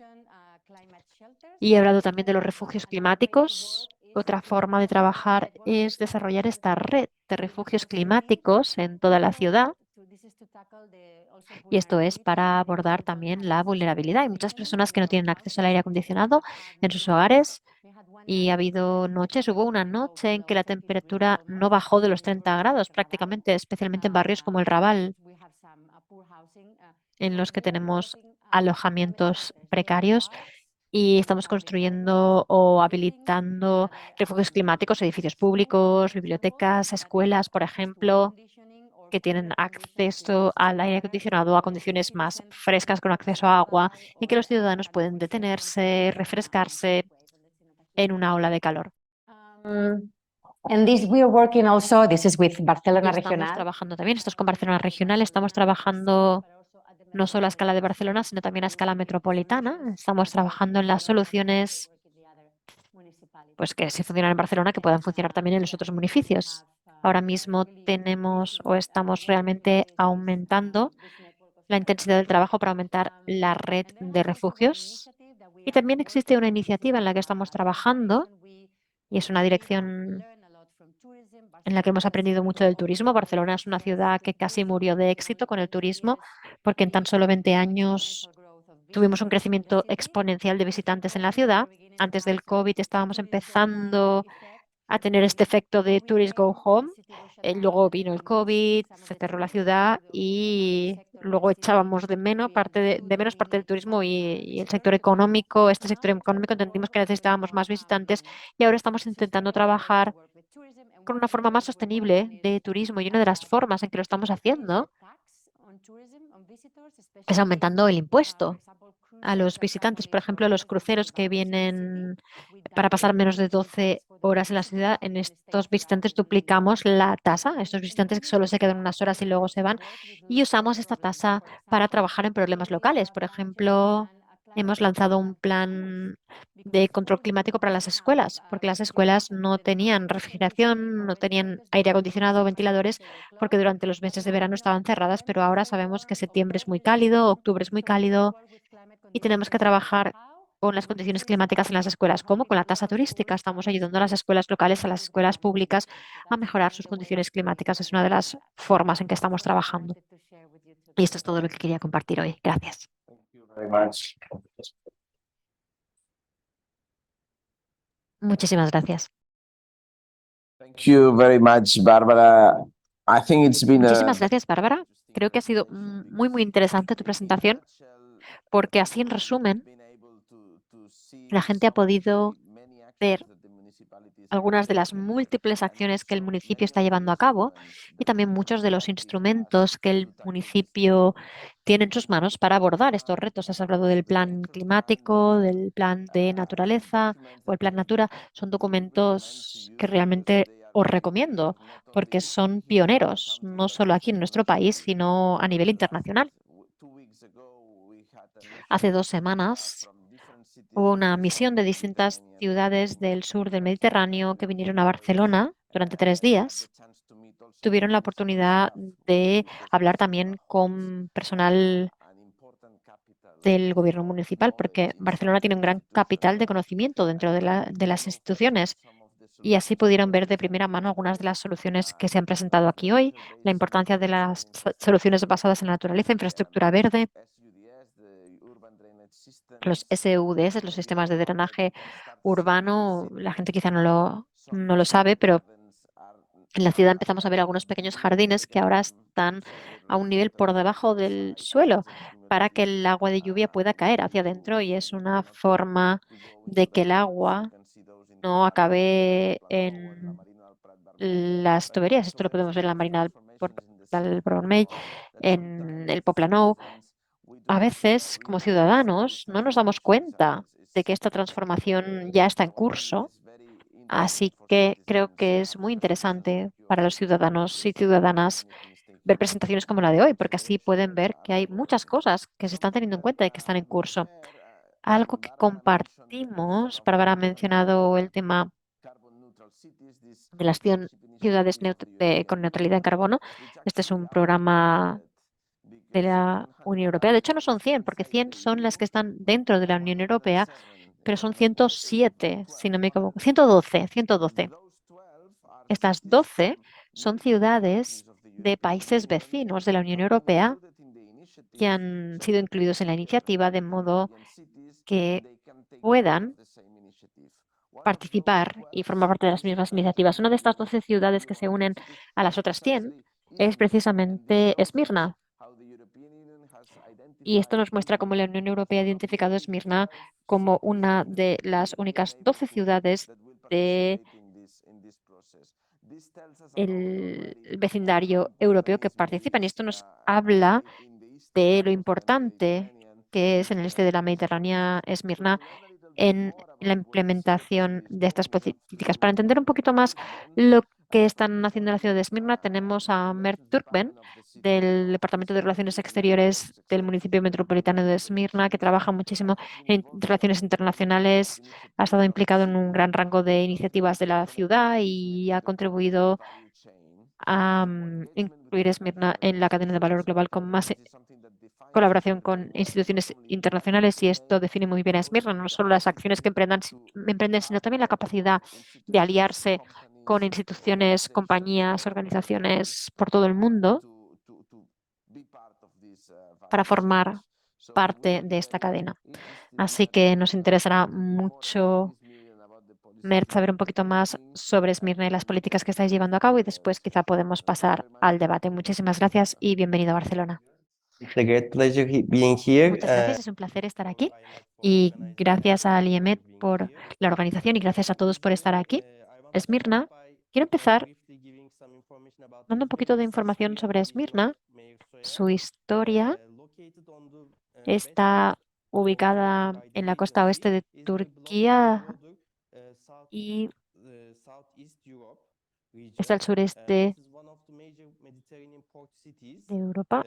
Y he hablado también de los refugios climáticos. Otra forma de trabajar es desarrollar esta red de refugios climáticos en toda la ciudad. Y esto es para abordar también la vulnerabilidad. Hay muchas personas que no tienen acceso al aire acondicionado en sus hogares y ha habido noches, hubo una noche en que la temperatura no bajó de los 30 grados prácticamente, especialmente en barrios como el Raval, en los que tenemos alojamientos precarios y estamos construyendo o habilitando refugios climáticos, edificios públicos, bibliotecas, escuelas, por ejemplo, que tienen acceso al aire acondicionado a condiciones más frescas, con acceso a agua, y que los ciudadanos pueden detenerse, refrescarse en una ola de calor. And this we are working also, this is with Y Barcelona estamos Regional. trabajando también, esto es con Barcelona Regional, estamos trabajando no solo a escala de Barcelona, sino también a escala metropolitana. Estamos trabajando en las soluciones pues que si funcionan en Barcelona, que puedan funcionar también en los otros municipios. Ahora mismo tenemos o estamos realmente aumentando la intensidad del trabajo para aumentar la red de refugios. Y también existe una iniciativa en la que estamos trabajando y es una dirección en la que hemos aprendido mucho del turismo. Barcelona es una ciudad que casi murió de éxito con el turismo porque en tan solo 20 años tuvimos un crecimiento exponencial de visitantes en la ciudad. Antes del COVID estábamos empezando a tener este efecto de tourist go home. Luego vino el COVID, se cerró la ciudad y luego echábamos de menos parte del turismo y el sector económico, este sector económico entendimos que necesitábamos más visitantes y ahora estamos intentando trabajar con una forma más sostenible de turismo y una de las formas en que lo estamos haciendo es aumentando el impuesto a los visitantes. Por ejemplo, los cruceros que vienen para pasar menos de 12 horas en la ciudad, en estos visitantes duplicamos la tasa. Estos visitantes que solo se quedan unas horas y luego se van. Y usamos esta tasa para trabajar en problemas locales. Por ejemplo, hemos lanzado un plan de control climático para las escuelas, porque las escuelas no tenían refrigeración, no tenían aire acondicionado o ventiladores, porque durante los meses de verano estaban cerradas, pero ahora sabemos que septiembre es muy cálido, octubre es muy cálido y tenemos que trabajar con las condiciones climáticas en las escuelas, como con la tasa turística. Estamos ayudando a las escuelas locales, a las escuelas públicas a mejorar sus condiciones climáticas. Es una de las formas en que estamos trabajando. Y esto es todo lo que quería compartir hoy. Gracias. Very much. Muchísimas gracias. Thank you very much, Barbara. I think it's been Muchísimas gracias, Bárbara. Creo que ha sido muy, muy interesante tu presentación, porque así, en resumen, la gente ha podido ver algunas de las múltiples acciones que el municipio está llevando a cabo y también muchos de los instrumentos que el municipio tiene en sus manos para abordar estos retos. Has hablado del plan climático, del plan de naturaleza o el plan Natura. Son documentos que realmente os recomiendo porque son pioneros, no solo aquí en nuestro país, sino a nivel internacional. Hace 2 semanas hubo una misión de distintas ciudades del sur del Mediterráneo que vinieron a Barcelona durante 3 días. Tuvieron la oportunidad de hablar también con personal del gobierno municipal, porque Barcelona tiene un gran capital de conocimiento dentro de las instituciones. Y así pudieron ver de primera mano algunas de las soluciones que se han presentado aquí hoy, la importancia de las soluciones basadas en la naturaleza, infraestructura verde, los SUDS, los sistemas de drenaje urbano. La gente quizá no lo sabe, pero en la ciudad empezamos a ver algunos pequeños jardines que ahora están a un nivel por debajo del suelo para que el agua de lluvia pueda caer hacia adentro y es una forma de que el agua no acabe en las tuberías. Esto lo podemos ver en la Marina del Vermell, en el Poplanou. A veces, como ciudadanos, no nos damos cuenta de que esta transformación ya está en curso. Así que creo que es muy interesante para los ciudadanos y ciudadanas ver presentaciones como la de hoy, porque así pueden ver que hay muchas cosas que se están teniendo en cuenta y que están en curso. Algo que compartimos, Bárbara ha mencionado el tema de las ciudades con neutralidad en carbono. Este es un programa de la Unión Europea. De hecho, no son 100, porque 100 son las que están dentro de la Unión Europea, pero son 107, si no me equivoco. 112. Estas 12 son ciudades de países vecinos de la Unión Europea que han sido incluidos en la iniciativa de modo que puedan participar y formar parte de las mismas iniciativas. Una de estas 12 ciudades que se unen a las otras 100 es precisamente Esmirna. Y esto nos muestra cómo la Unión Europea ha identificado a Esmirna como una de las únicas 12 ciudades de el vecindario europeo que participan. Y esto nos habla de lo importante que es en el este de la Mediterránea, Esmirna, en la implementación de estas políticas. Para entender un poquito más lo que están haciendo en la ciudad de Esmirna, tenemos a Mert Türkmen, del Departamento de Relaciones Exteriores del municipio metropolitano de Esmirna, que trabaja muchísimo en relaciones internacionales, ha estado implicado en un gran rango de iniciativas de la ciudad y ha contribuido a incluir Esmirna en la cadena de valor global con más colaboración con instituciones internacionales, y esto define muy bien a Esmirna, no solo las acciones que emprenden, sino también la capacidad de aliarse con instituciones, compañías, organizaciones por todo el mundo para formar parte de esta cadena. Así que nos interesará mucho, Mert, saber un poquito más sobre Esmirna y las políticas que estáis llevando a cabo, y después quizá podemos pasar al debate. Muchísimas gracias y bienvenido a Barcelona. It's a great pleasure being here. Muchas gracias, es un placer estar aquí. Y gracias a IEMET por la organización y gracias a todos por estar aquí. Esmirna, quiero empezar dando un poquito de información sobre Esmirna. Su historia está ubicada en la costa oeste de Turquía y está al sureste de Europa.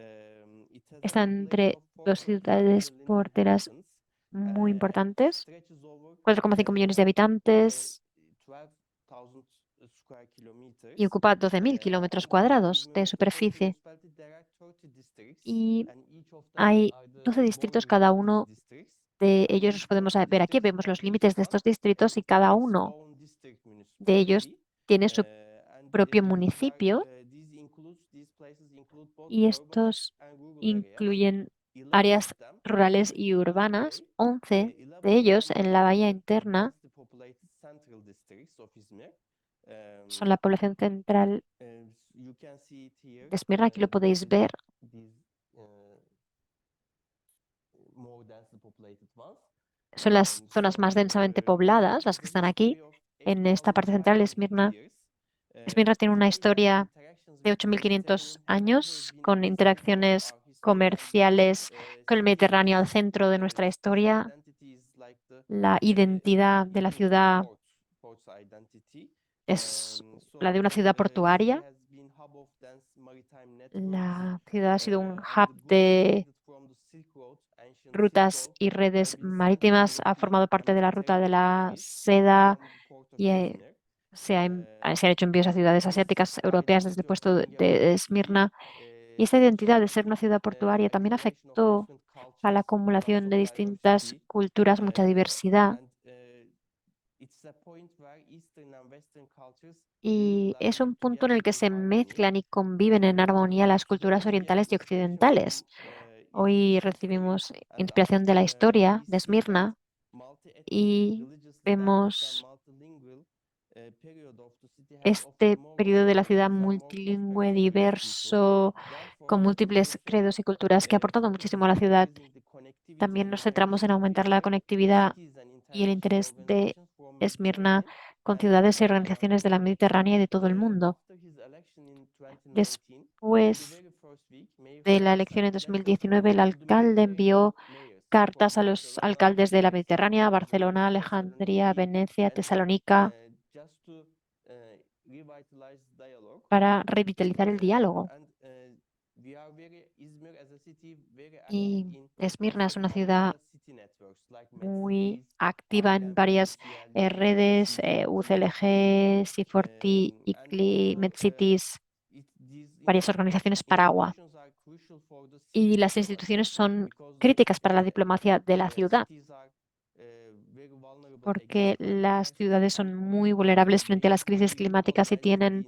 Está entre dos ciudades porteras muy importantes, 4,5 millones de habitantes y ocupa 12.000 kilómetros cuadrados de superficie. Y hay 12 distritos, cada uno de ellos los podemos ver aquí. Vemos los límites de estos distritos y cada uno de ellos tiene su propio municipio, y estos incluyen áreas rurales y urbanas, 11 de ellos en la bahía interna son la población central de Esmirna. Aquí lo podéis ver. Son las zonas más densamente pobladas, las que están aquí. En esta parte central, Esmirna tiene una historia de 8.500 años, con interacciones comerciales con el Mediterráneo al centro de nuestra historia. La identidad de la ciudad es la de una ciudad portuaria. La ciudad ha sido un hub de rutas y redes marítimas, ha formado parte de la ruta de la seda y se han hecho envíos a ciudades asiáticas, europeas desde el puesto de Esmirna. Y esta identidad de ser una ciudad portuaria también afectó a la acumulación de distintas culturas, mucha diversidad. Y es un punto en el que se mezclan y conviven en armonía las culturas orientales y occidentales. Hoy recibimos inspiración de la historia de Esmirna y vemos este periodo de la ciudad multilingüe, diverso, con múltiples credos y culturas, que ha aportado muchísimo a la ciudad. También nos centramos en aumentar la conectividad y el interés de Esmirna con ciudades y organizaciones de la Mediterránea y de todo el mundo. Después de la elección en 2019, el alcalde envió cartas a los alcaldes de la Mediterránea: Barcelona, Alejandría, Venecia, Tesalónica, para revitalizar el diálogo. Y Esmirna es una ciudad muy activa en varias redes, UCLG, C40, ICLI, MedCities, varias organizaciones para agua. Y las instituciones son críticas para la diplomacia de la ciudad, porque las ciudades son muy vulnerables frente a las crisis climáticas y tienen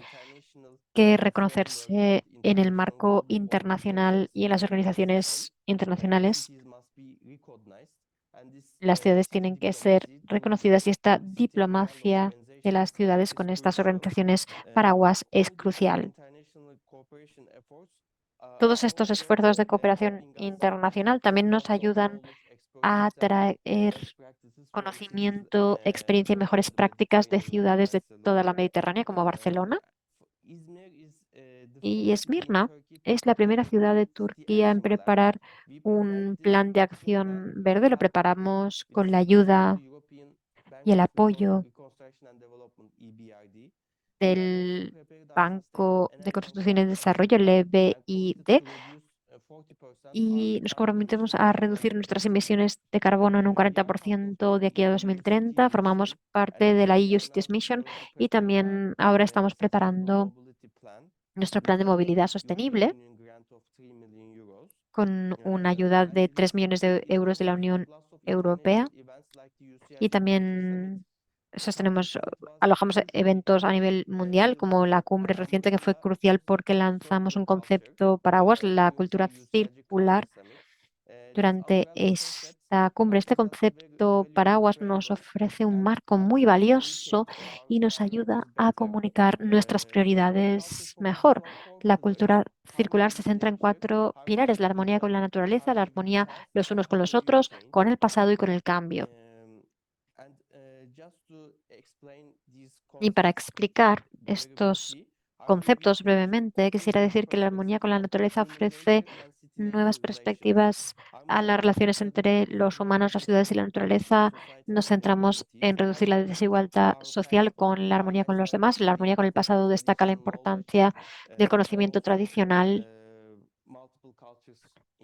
que reconocerse en el marco internacional y en las organizaciones internacionales. Las ciudades tienen que ser reconocidas y esta diplomacia de las ciudades con estas organizaciones paraguas es crucial. Todos estos esfuerzos de cooperación internacional también nos ayudan a traer conocimiento, experiencia y mejores prácticas de ciudades de toda la Mediterránea, como Barcelona. Y Esmirna es la primera ciudad de Turquía en preparar un plan de acción verde. Lo preparamos con la ayuda y el apoyo del Banco de Construcción y Desarrollo, el EBRD, y nos comprometemos a reducir nuestras emisiones de carbono en un 40% de aquí a 2030. Formamos parte de la EU Cities Mission y también ahora estamos preparando nuestro plan de movilidad sostenible con una ayuda de 3 millones de euros de la Unión Europea y también alojamos eventos a nivel mundial como la cumbre reciente que fue crucial porque lanzamos un concepto paraguas, la cultura circular durante esta cumbre. Este concepto paraguas nos ofrece un marco muy valioso y nos ayuda a comunicar nuestras prioridades mejor. La cultura circular se centra en 4 pilares: la armonía con la naturaleza, la armonía los unos con los otros, con el pasado y con el cambio. Y para explicar estos conceptos brevemente, quisiera decir que la armonía con la naturaleza ofrece nuevas perspectivas a las relaciones entre los humanos, las ciudades y la naturaleza. Nos centramos en reducir la desigualdad social con la armonía con los demás. La armonía con el pasado destaca la importancia del conocimiento tradicional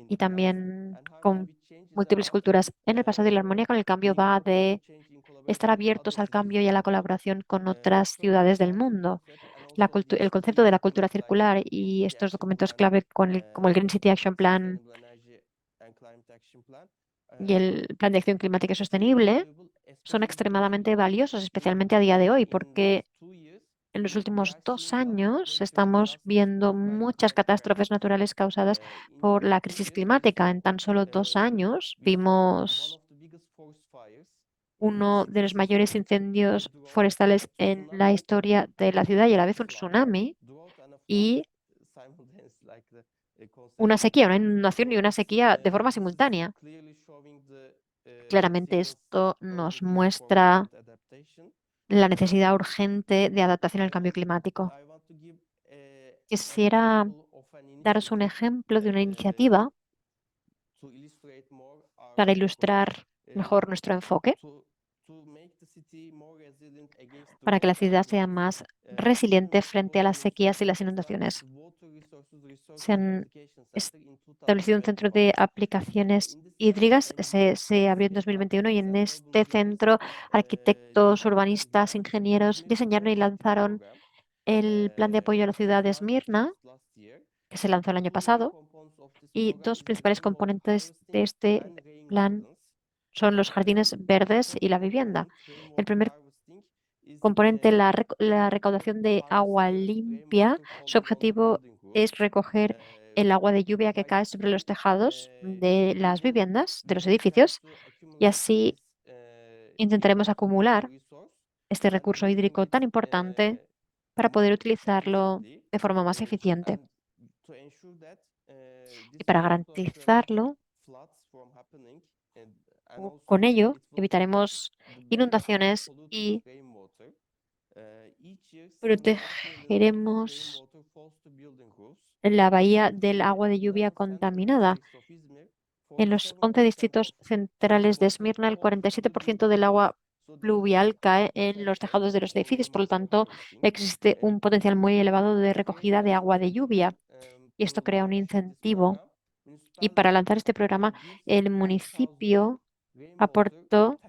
y también con múltiples culturas en el pasado, y la armonía con el cambio va de estar abiertos al cambio y a la colaboración con otras ciudades del mundo. El concepto de la cultura circular y estos documentos clave como el Green City Action Plan y el Plan de Acción Climática y Sostenible son extremadamente valiosos, especialmente a día de hoy, porque en los últimos 2 años estamos viendo muchas catástrofes naturales causadas por la crisis climática. En tan solo 2 años vimos uno de los mayores incendios forestales en la historia de la ciudad y a la vez un tsunami y una sequía, una inundación y una sequía de forma simultánea. Claramente esto nos muestra la necesidad urgente de adaptación al cambio climático. Quisiera daros un ejemplo de una iniciativa para ilustrar mejor nuestro enfoque, para que la ciudad sea más resiliente frente a las sequías y las inundaciones. Se han establecido un centro de aplicaciones hídricas, se abrió en 2021 y en este centro arquitectos, urbanistas, ingenieros diseñaron y lanzaron el plan de apoyo a la ciudad de Esmirna, que se lanzó el año pasado, y 2 principales componentes de este plan son los jardines verdes y la vivienda. El primer componente, la recaudación de agua limpia. Su objetivo es recoger el agua de lluvia que cae sobre los tejados de las viviendas, de los edificios, y así intentaremos acumular este recurso hídrico tan importante para poder utilizarlo de forma más eficiente. Y para garantizarlo, con ello evitaremos inundaciones y protegeremos la bahía del agua de lluvia contaminada. En los 11 distritos centrales de Esmirna, el 47% del agua pluvial cae en los tejados de los edificios. Por lo tanto, existe un potencial muy elevado de recogida de agua de lluvia. Y esto crea un incentivo. Y para lanzar este programa, el municipio aportó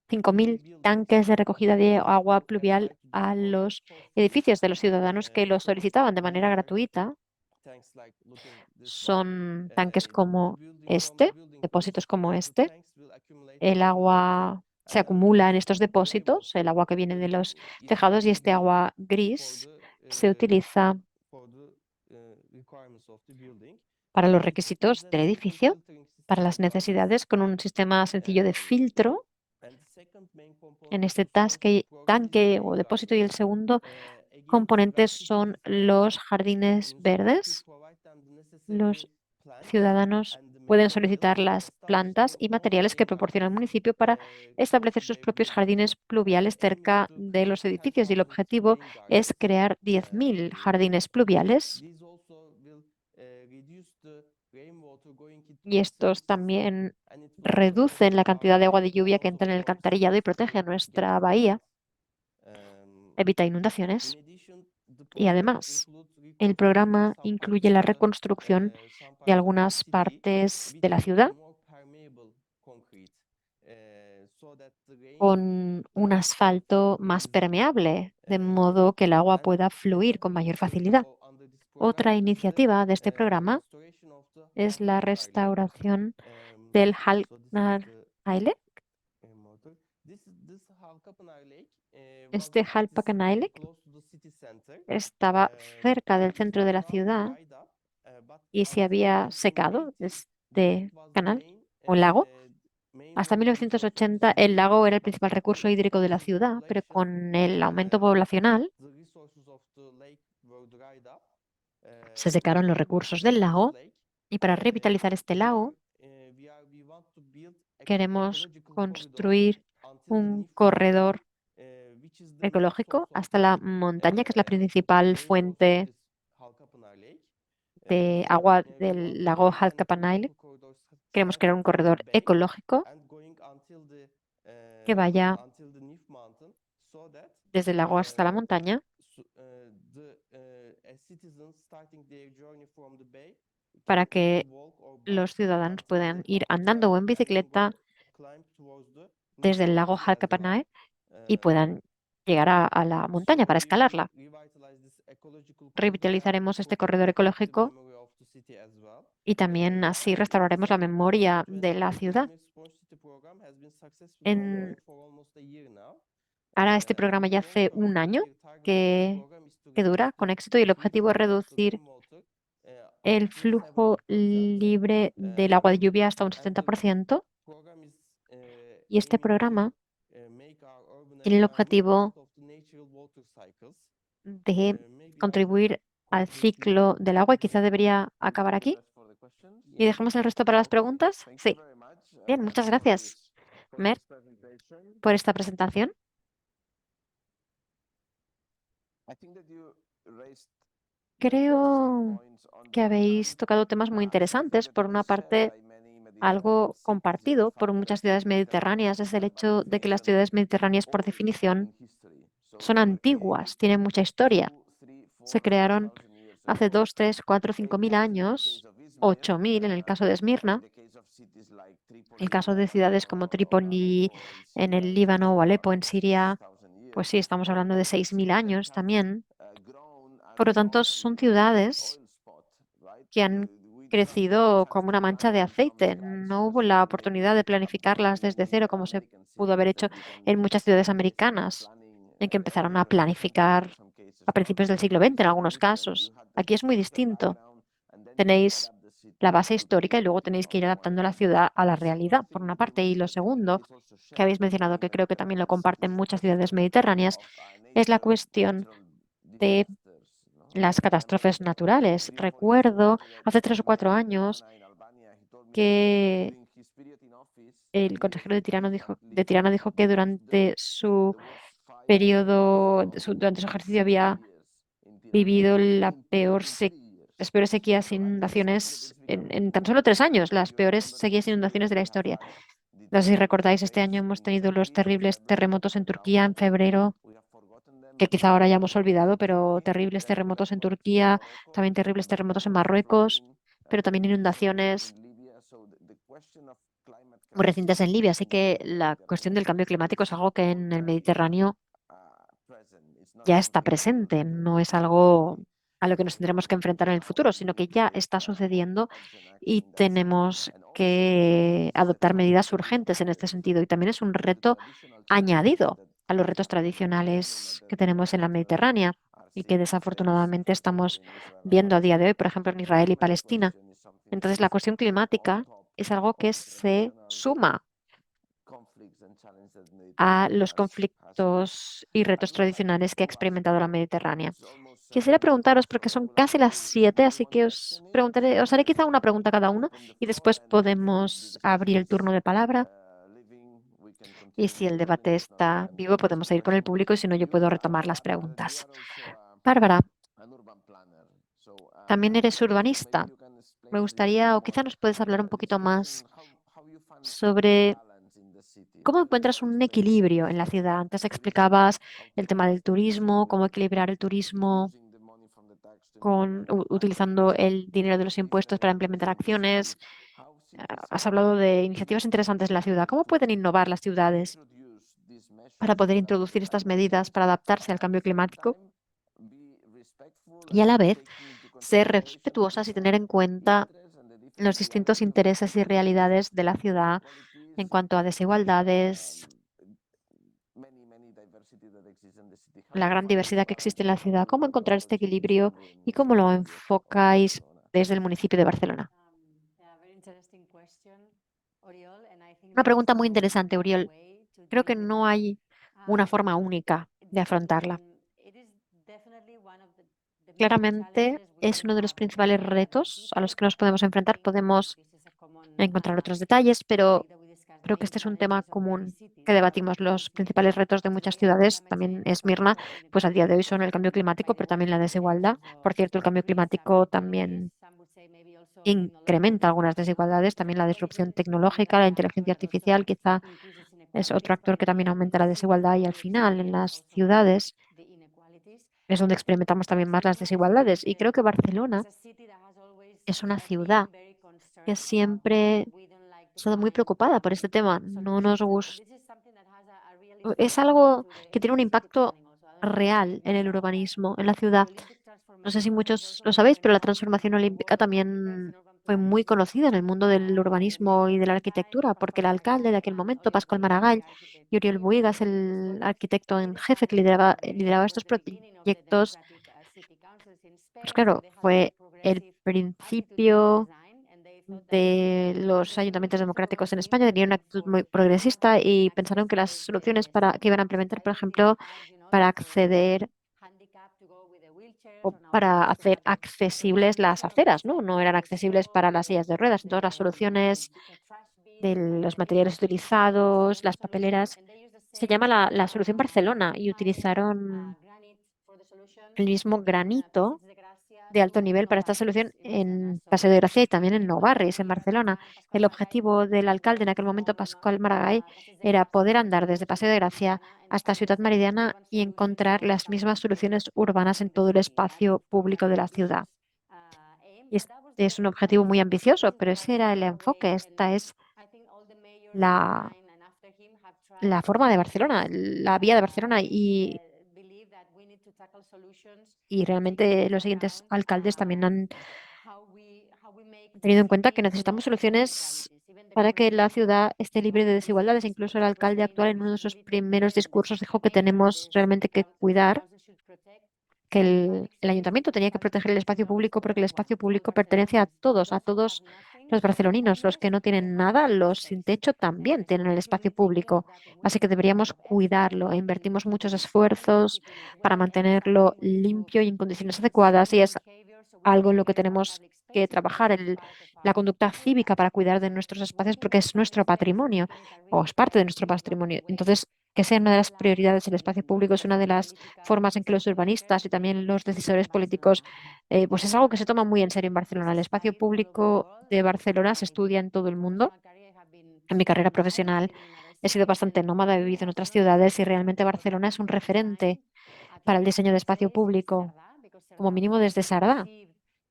5.000 tanques de recogida de agua pluvial a los edificios de los ciudadanos que lo solicitaban de manera gratuita. Son tanques como este, depósitos como este. El agua se acumula en estos depósitos, el agua que viene de los tejados, y este agua gris se utiliza para los requisitos del edificio, para las necesidades, con un sistema sencillo de filtro en este tanque o depósito. Y el segundo componente son los jardines verdes. Los ciudadanos pueden solicitar las plantas y materiales que proporciona el municipio para establecer sus propios jardines pluviales cerca de los edificios. Y el objetivo es crear 10.000 jardines pluviales. Y estos también reducen la cantidad de agua de lluvia que entra en el alcantarillado y protege a nuestra bahía, evita inundaciones. Y además, el programa incluye la reconstrucción de algunas partes de la ciudad con un asfalto más permeable, de modo que el agua pueda fluir con mayor facilidad. Otra iniciativa de este programa es la restauración del Halkapanay. Este Halkapanay estaba cerca del centro de la ciudad y se había secado este canal o lago. Hasta 1980 el lago era el principal recurso hídrico de la ciudad, pero con el aumento poblacional se secaron los recursos del lago y para revitalizar este lago queremos construir un corredor ecológico hasta la montaña, que es la principal fuente de agua del lago Halkapanay. Queremos crear un corredor ecológico que vaya desde el lago hasta la montaña para que los ciudadanos puedan ir andando o en bicicleta desde el lago Halkapanay y puedan llegar a la montaña para escalarla. Revitalizaremos este corredor ecológico y también así restauraremos la memoria de la ciudad. Ahora este programa ya hace un año que dura con éxito y el objetivo es reducir el flujo libre del agua de lluvia hasta un 70%. Y este programa tiene el objetivo de contribuir al ciclo del agua y quizá debería acabar aquí. ¿Y dejamos el resto para las preguntas? Sí. Bien, muchas gracias, Mer, por esta presentación. Creo que habéis tocado temas muy interesantes. Por una parte, algo compartido por muchas ciudades mediterráneas es el hecho de que las ciudades mediterráneas, por definición, son antiguas, tienen mucha historia. Se crearon hace 2, 3, 4, 5.000 años, 8.000 en el caso de Esmirna. El caso de ciudades como Trípoli en el Líbano o Alepo en Siria, pues sí, estamos hablando de 6.000 años también. Por lo tanto, son ciudades que han crecido como una mancha de aceite. No hubo la oportunidad de planificarlas desde cero como se pudo haber hecho en muchas ciudades americanas, en que empezaron a planificar a principios del siglo XX en algunos casos. Aquí es muy distinto. Tenéis la base histórica y luego tenéis que ir adaptando la ciudad a la realidad, por una parte. Y lo segundo, que habéis mencionado, que creo que también lo comparten muchas ciudades mediterráneas, es la cuestión de las catástrofes naturales. Recuerdo hace 3 o 4 años que el consejero de Tirana dijo que durante su periodo, durante su ejercicio había vivido las peores sequías e inundaciones en tan solo 3 años, las peores sequías e inundaciones de la historia. No sé si recordáis, este año hemos tenido los terribles terremotos en Turquía en febrero, que quizá ahora ya hemos olvidado, pero terribles terremotos en Turquía, también terribles terremotos en Marruecos, pero también inundaciones muy recientes en Libia. Así que la cuestión del cambio climático es algo que en el Mediterráneo ya está presente, no es algo a lo que nos tendremos que enfrentar en el futuro, sino que ya está sucediendo y tenemos que adoptar medidas urgentes en este sentido. Y también es un reto añadido a los retos tradicionales que tenemos en la Mediterránea. y que desafortunadamente estamos viendo a día de hoy, por ejemplo, en Israel y Palestina. Entonces, la cuestión climática es algo que se suma a los conflictos y retos tradicionales que ha experimentado la Mediterránea. Quisiera preguntaros, porque son casi las 7, así que os haré quizá una pregunta a cada uno y después podemos abrir el turno de palabra. Y si el debate está vivo, podemos seguir con el público y si no, yo puedo retomar las preguntas. Bárbara, también eres urbanista. Me gustaría, o quizá nos puedes hablar un poquito más sobre cómo encuentras un equilibrio en la ciudad. Antes explicabas el tema del turismo, cómo equilibrar el turismo con utilizando el dinero de los impuestos para implementar acciones. Has hablado de iniciativas interesantes en la ciudad. ¿Cómo pueden innovar las ciudades para poder introducir estas medidas para adaptarse al cambio climático y a la vez ser respetuosas y tener en cuenta los distintos intereses y realidades de la ciudad en cuanto a desigualdades, la gran diversidad que existe en la ciudad? ¿Cómo encontrar este equilibrio y cómo lo enfocáis desde el municipio de Barcelona? Una pregunta muy interesante, Oriol. Creo que no hay una forma única de afrontarla. Claramente es uno de los principales retos a los que nos podemos enfrentar. Podemos encontrar otros detalles, pero creo que este es un tema común que debatimos. Los principales retos de muchas ciudades, también Esmirna, pues a día de hoy son el cambio climático, pero también la desigualdad. Por cierto, el cambio climático también incrementa algunas desigualdades, también la disrupción tecnológica, la inteligencia artificial, quizá es otro actor que también aumenta la desigualdad y al final en las ciudades es donde experimentamos también más las desigualdades. Y creo que Barcelona es una ciudad que siempre ha estado muy preocupada por este tema. No nos gusta. Es algo que tiene un impacto real en el urbanismo, en la ciudad. No sé si muchos lo sabéis, pero la transformación olímpica también fue muy conocida en el mundo del urbanismo y de la arquitectura, porque el alcalde de aquel momento, Pascual Maragall, y Oriol Bohigas, el arquitecto en jefe que lideraba estos proyectos, pues claro, fue el principio de los ayuntamientos democráticos en España. Tenían una actitud muy progresista y pensaron que las soluciones que iban a implementar, por ejemplo, para acceder o para hacer accesibles las aceras, ¿no? No eran accesibles para las sillas de ruedas. Entonces, las soluciones de los materiales utilizados, las papeleras, se llama la solución Barcelona y utilizaron el mismo granito de alto nivel para esta solución en Paseo de Gracia y también en Nou Barris, en Barcelona. El objetivo del alcalde en aquel momento, Pascual Maragall, era poder andar desde Paseo de Gracia hasta Ciudad Meridiana y encontrar las mismas soluciones urbanas en todo el espacio público de la ciudad. Y este es un objetivo muy ambicioso, pero ese era el enfoque. Esta es la, la forma de Barcelona, la vía de Barcelona y realmente los siguientes alcaldes también han tenido en cuenta que necesitamos soluciones para que la ciudad esté libre de desigualdades. Incluso el alcalde actual en uno de sus primeros discursos dijo que tenemos realmente que cuidar, que el ayuntamiento tenía que proteger el espacio público porque el espacio público pertenece a todos los barceloninos. Los que no tienen nada, los sin techo también tienen el espacio público. Así que deberíamos cuidarlo e invertimos muchos esfuerzos para mantenerlo limpio y en condiciones adecuadas. Y es algo en lo que tenemos que trabajar, la conducta cívica para cuidar de nuestros espacios porque es nuestro patrimonio o es parte de nuestro patrimonio. Entonces, que sea una de las prioridades el espacio público es una de las formas en que los urbanistas y también los decisores políticos, pues es algo que se toma muy en serio en Barcelona. El espacio público de Barcelona se estudia en todo el mundo. En mi carrera profesional he sido bastante nómada, he vivido en otras ciudades y realmente Barcelona es un referente para el diseño de espacio público, como mínimo desde Sardá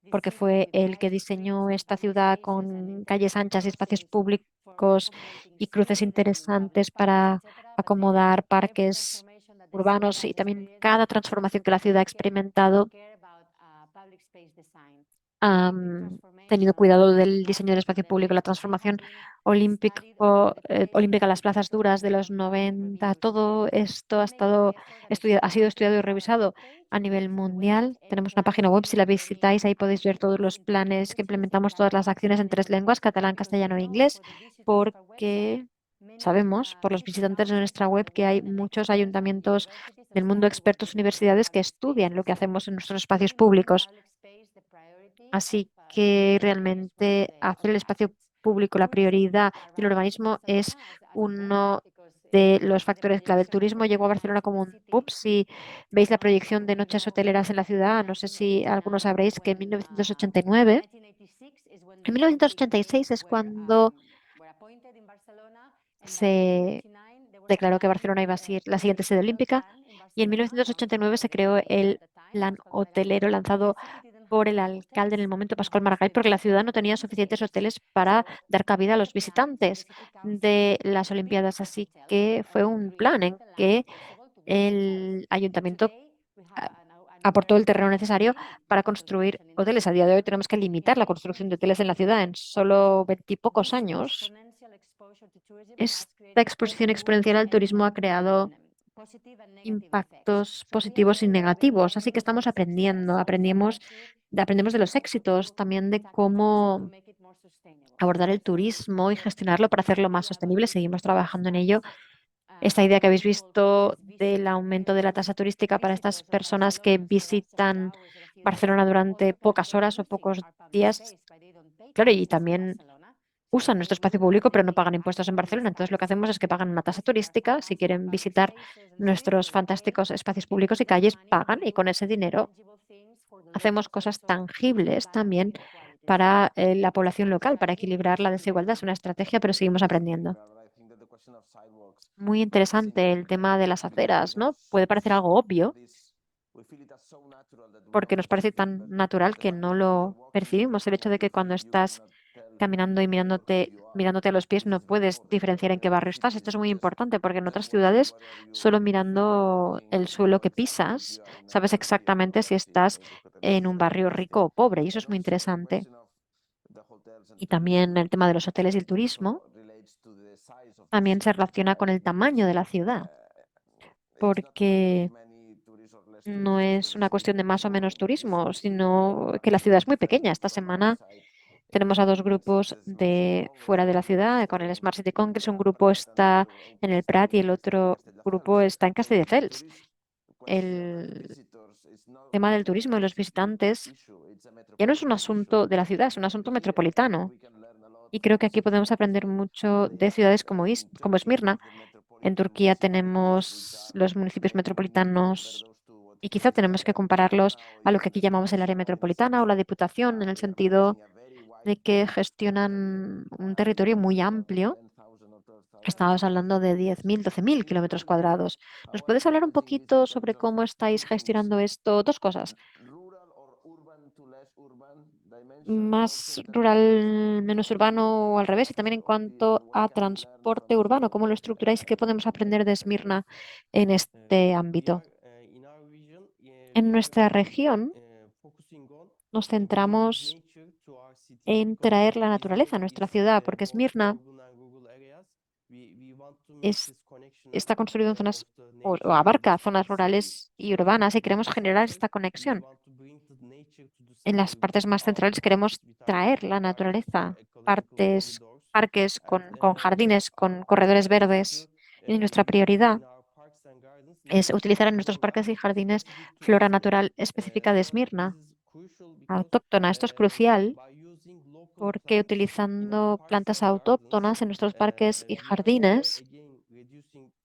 porque fue el que diseñó esta ciudad con calles anchas y espacios públicos y cruces interesantes para acomodar parques urbanos y también cada transformación que la ciudad ha experimentado tenido cuidado del diseño del espacio público, la transformación olímpica, las plazas duras de los 90, todo esto ha sido estudiado y revisado a nivel mundial. Tenemos una página web, si la visitáis, ahí podéis ver todos los planes que implementamos, todas las acciones en 3 lenguas, catalán, castellano e inglés, porque sabemos por los visitantes de nuestra web que hay muchos ayuntamientos del mundo, expertos, universidades que estudian lo que hacemos en nuestros espacios públicos. Así que realmente hacer el espacio público la prioridad del urbanismo es uno de los factores clave. El turismo llegó a Barcelona como un boom. Si veis la proyección de noches hoteleras en la ciudad, no sé si algunos sabréis que en 1986 es cuando se declaró que Barcelona iba a ser la siguiente sede olímpica y en 1989 se creó el plan hotelero lanzado por el alcalde en el momento, Pascual Maragall, porque la ciudad no tenía suficientes hoteles para dar cabida a los visitantes de las Olimpiadas. Así que fue un plan en que el ayuntamiento a- aportó el terreno necesario para construir hoteles. A día de hoy tenemos que limitar la construcción de hoteles en la ciudad en solo 20 y pocos años. Esta exposición exponencial al turismo ha creado impactos positivos y negativos, así que estamos aprendemos de los éxitos, también de cómo abordar el turismo y gestionarlo para hacerlo más sostenible. Seguimos trabajando en ello. Esta idea que habéis visto del aumento de la tasa turística para estas personas que visitan Barcelona durante pocas horas o pocos días, claro, y también usan nuestro espacio público, pero no pagan impuestos en Barcelona. Entonces, lo que hacemos es que pagan una tasa turística. Si quieren visitar nuestros fantásticos espacios públicos y calles, pagan y con ese dinero hacemos cosas tangibles también para la población local, para equilibrar la desigualdad. Es una estrategia, pero seguimos aprendiendo. Muy interesante el tema de las aceras, ¿no? Puede parecer algo obvio porque nos parece tan natural que no lo percibimos. El hecho de que cuando estás caminando y mirándote a los pies no puedes diferenciar en qué barrio estás. Esto es muy importante porque en otras ciudades, solo mirando el suelo que pisas, sabes exactamente si estás en un barrio rico o pobre, y eso es muy interesante. Y también el tema de los hoteles y el turismo también se relaciona con el tamaño de la ciudad, porque no es una cuestión de más o menos turismo, sino que la ciudad es muy pequeña. Esta semana tenemos a dos grupos de fuera de la ciudad con el Smart City Congress. Un grupo está en el Prat y el otro grupo está en Castelldefels. El tema del turismo y los visitantes ya no es un asunto de la ciudad, es un asunto metropolitano. Y creo que aquí podemos aprender mucho de ciudades como Esmirna. En Turquía tenemos los municipios metropolitanos y quizá tenemos que compararlos a lo que aquí llamamos el área metropolitana o la Diputación, en el sentido de que gestionan un territorio muy amplio. Estábamos hablando de 10.000, 12.000 kilómetros cuadrados. ¿Nos puedes hablar un poquito sobre cómo estáis gestionando esto? Dos cosas. Más rural, menos urbano o al revés. Y también en cuanto a transporte urbano, ¿cómo lo estructuráis? ¿Qué podemos aprender de Esmirna en este ámbito? En nuestra región nos centramos en traer la naturaleza a nuestra ciudad, porque Esmirna es- está construido en zonas o abarca zonas rurales y urbanas y queremos generar esta conexión. En las partes más centrales queremos traer la naturaleza, parques con jardines, con corredores verdes. Y nuestra prioridad es utilizar en nuestros parques y jardines flora natural específica de Esmirna, autóctona. Esto es crucial porque utilizando plantas autóctonas en nuestros parques y jardines,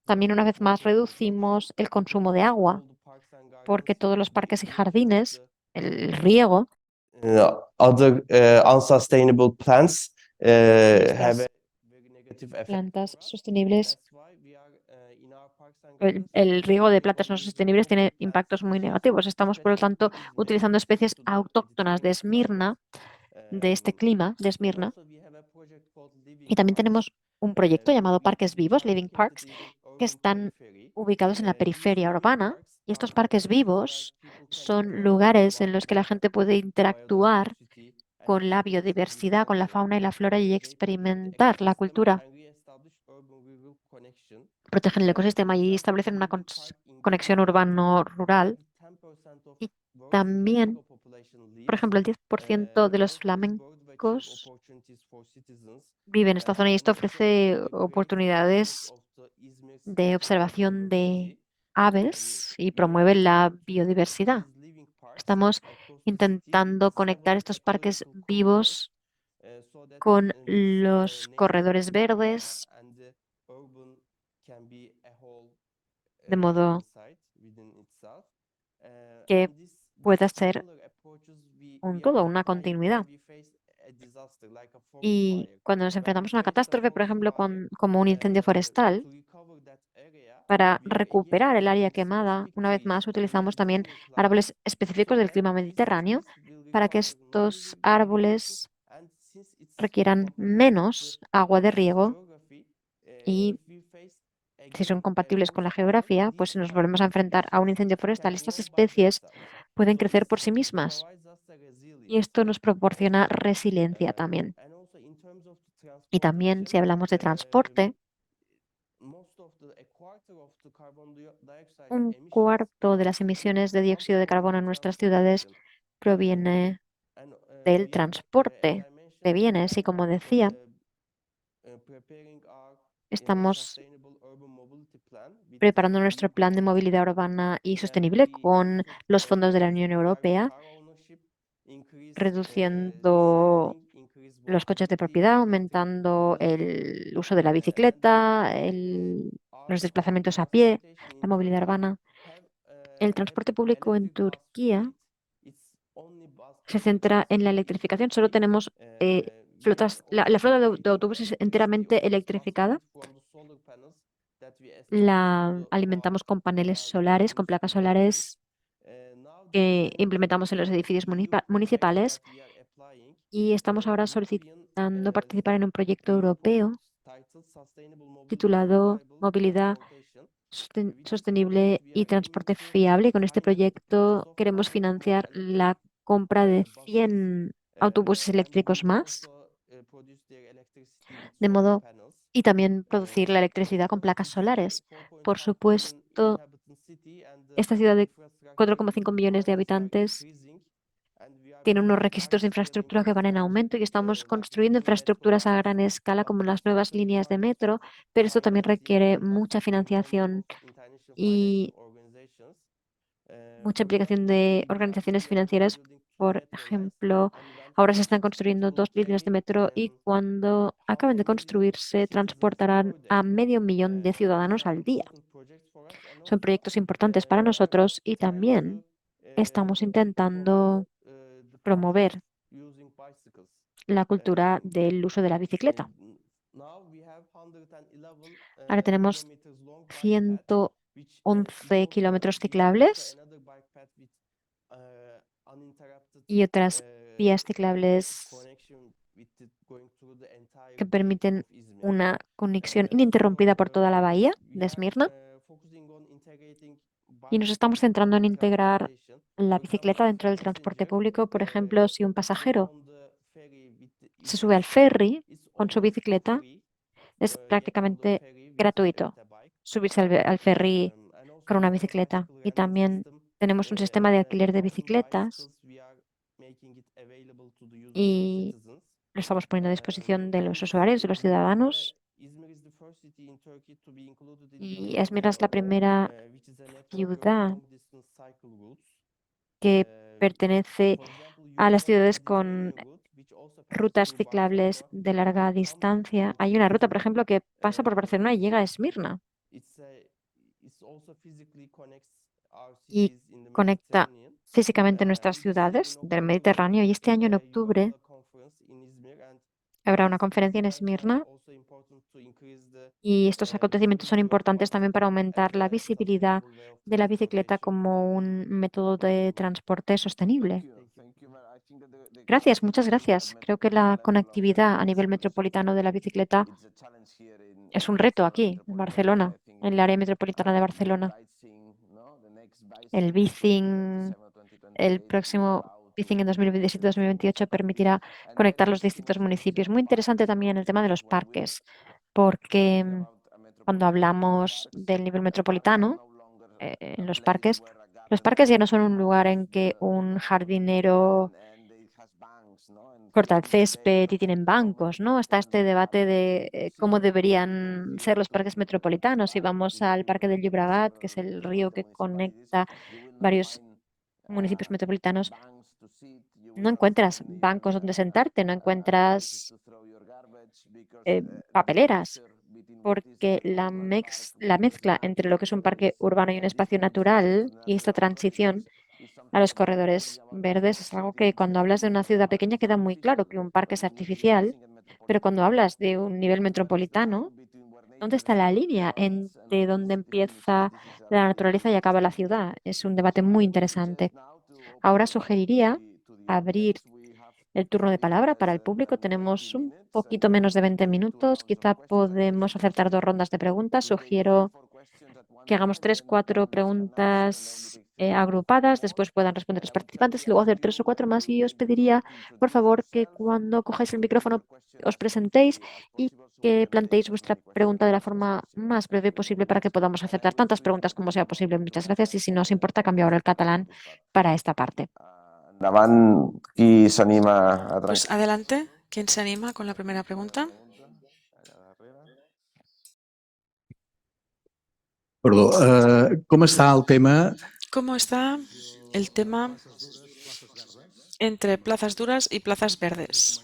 también una vez más reducimos el consumo de agua, porque todos los parques y jardines, el riego, Other unsustainable plants have a very negative effect. plantas sostenibles, el riego de plantas no sostenibles tiene impactos muy negativos. Estamos, por lo tanto, utilizando especies autóctonas de Esmirna, de este clima de Esmirna. Y también tenemos un proyecto llamado Parques Vivos, Living Parks, que están ubicados en la periferia urbana. Y estos parques vivos son lugares en los que la gente puede interactuar con la biodiversidad, con la fauna y la flora y experimentar la cultura. Protegen el ecosistema y establecen una conexión urbano-rural. Y también, por ejemplo, el 10% de los flamencos vive en esta zona y esto ofrece oportunidades de observación de aves y promueve la biodiversidad. Estamos intentando conectar estos parques vivos con los corredores verdes, de modo que pueda ser un todo, una continuidad. Y cuando nos enfrentamos a una catástrofe, por ejemplo, como un incendio forestal, para recuperar el área quemada, una vez más utilizamos también árboles específicos del clima mediterráneo para que estos árboles requieran menos agua de riego y si son compatibles con la geografía, pues si nos volvemos a enfrentar a un incendio forestal, estas especies pueden crecer por sí mismas y esto nos proporciona resiliencia también. Y también si hablamos de transporte, un cuarto de las emisiones de dióxido de carbono en nuestras ciudades proviene del transporte de bienes y como decía, estamos preparando nuestro plan de movilidad urbana y sostenible con los fondos de la Unión Europea, reduciendo los coches de propiedad, aumentando el uso de la bicicleta, los desplazamientos a pie, la movilidad urbana. El transporte público en Turquía se centra en la electrificación. Solo tenemos flotas, la flota de autobuses enteramente electrificada. La alimentamos con paneles solares, con placas solares que implementamos en los edificios municipales y estamos ahora solicitando participar en un proyecto europeo titulado Movilidad Sostenible y Transporte Fiable. Y con este proyecto queremos financiar la compra de 100 autobuses eléctricos más, de modo y también producir la electricidad con placas solares. Por supuesto, esta ciudad de 4,5 millones de habitantes tiene unos requisitos de infraestructura que van en aumento y estamos construyendo infraestructuras a gran escala como las nuevas líneas de metro, pero esto también requiere mucha financiación y mucha implicación de organizaciones financieras. Por ejemplo, ahora se están construyendo 2 líneas de metro y cuando acaben de construirse transportarán a 500.000 de ciudadanos al día. Son proyectos importantes para nosotros y también estamos intentando promover la cultura del uso de la bicicleta. Ahora tenemos 111 kilómetros ciclables y otras vías ciclables que permiten una conexión ininterrumpida por toda la bahía de Esmirna. Y nos estamos centrando en integrar la bicicleta dentro del transporte público. Por ejemplo, si un pasajero se sube al ferry con su bicicleta, es prácticamente gratuito subirse al ferry con una bicicleta. Y también tenemos un sistema de alquiler de bicicletas y lo estamos poniendo a disposición de los usuarios, de los ciudadanos. Y Esmirna es la primera ciudad que pertenece a las ciudades con rutas ciclables de larga distancia. Hay una ruta, por ejemplo, que pasa por Barcelona y llega a Esmirna y conecta físicamente nuestras ciudades del Mediterráneo. Y este año, en octubre, habrá una conferencia en Esmirna y estos acontecimientos son importantes también para aumentar la visibilidad de la bicicleta como un método de transporte sostenible. Gracias, muchas gracias. Creo que la conectividad a nivel metropolitano de la bicicleta es un reto aquí, en Barcelona, en el área metropolitana de Barcelona. El bicing, el próximo Picing en 2027-2028 permitirá conectar los distintos municipios. Muy interesante también el tema de los parques, porque cuando hablamos del nivel metropolitano, en los parques ya no son un lugar en que un jardinero corta el césped y tienen bancos, ¿no? Está este debate de cómo deberían ser los parques metropolitanos. Si vamos al Parque del Llobregat, que es el río que conecta varios municipios metropolitanos, no encuentras bancos donde sentarte, no encuentras papeleras, porque la mezcla entre lo que es un parque urbano y un espacio natural y esta transición a los corredores verdes es algo que cuando hablas de una ciudad pequeña queda muy claro que un parque es artificial, pero cuando hablas de un nivel metropolitano, ¿dónde está la línea entre dónde empieza la naturaleza y acaba la ciudad? Es un debate muy interesante. Ahora sugeriría abrir el turno de palabra para el público. Tenemos un poquito menos de 20 minutos. Quizá podemos acertar 2 rondas de preguntas. Sugiero que hagamos 3, 4 preguntas agrupadas. Después puedan responder los participantes y luego hacer 3 o 4 más. Y os pediría, por favor, que cuando cojáis el micrófono os presentéis y que planteéis vuestra pregunta de la forma más breve posible para que podamos aceptar tantas preguntas como sea posible. Muchas gracias. Y si no os importa, cambio ahora el catalán para esta parte. Endavant, qui s'anima a Pues adelante, ¿quién se anima con la primera pregunta? Perdó, com està el tema? ¿Cómo está el tema entre plazas duras y plazas verdes?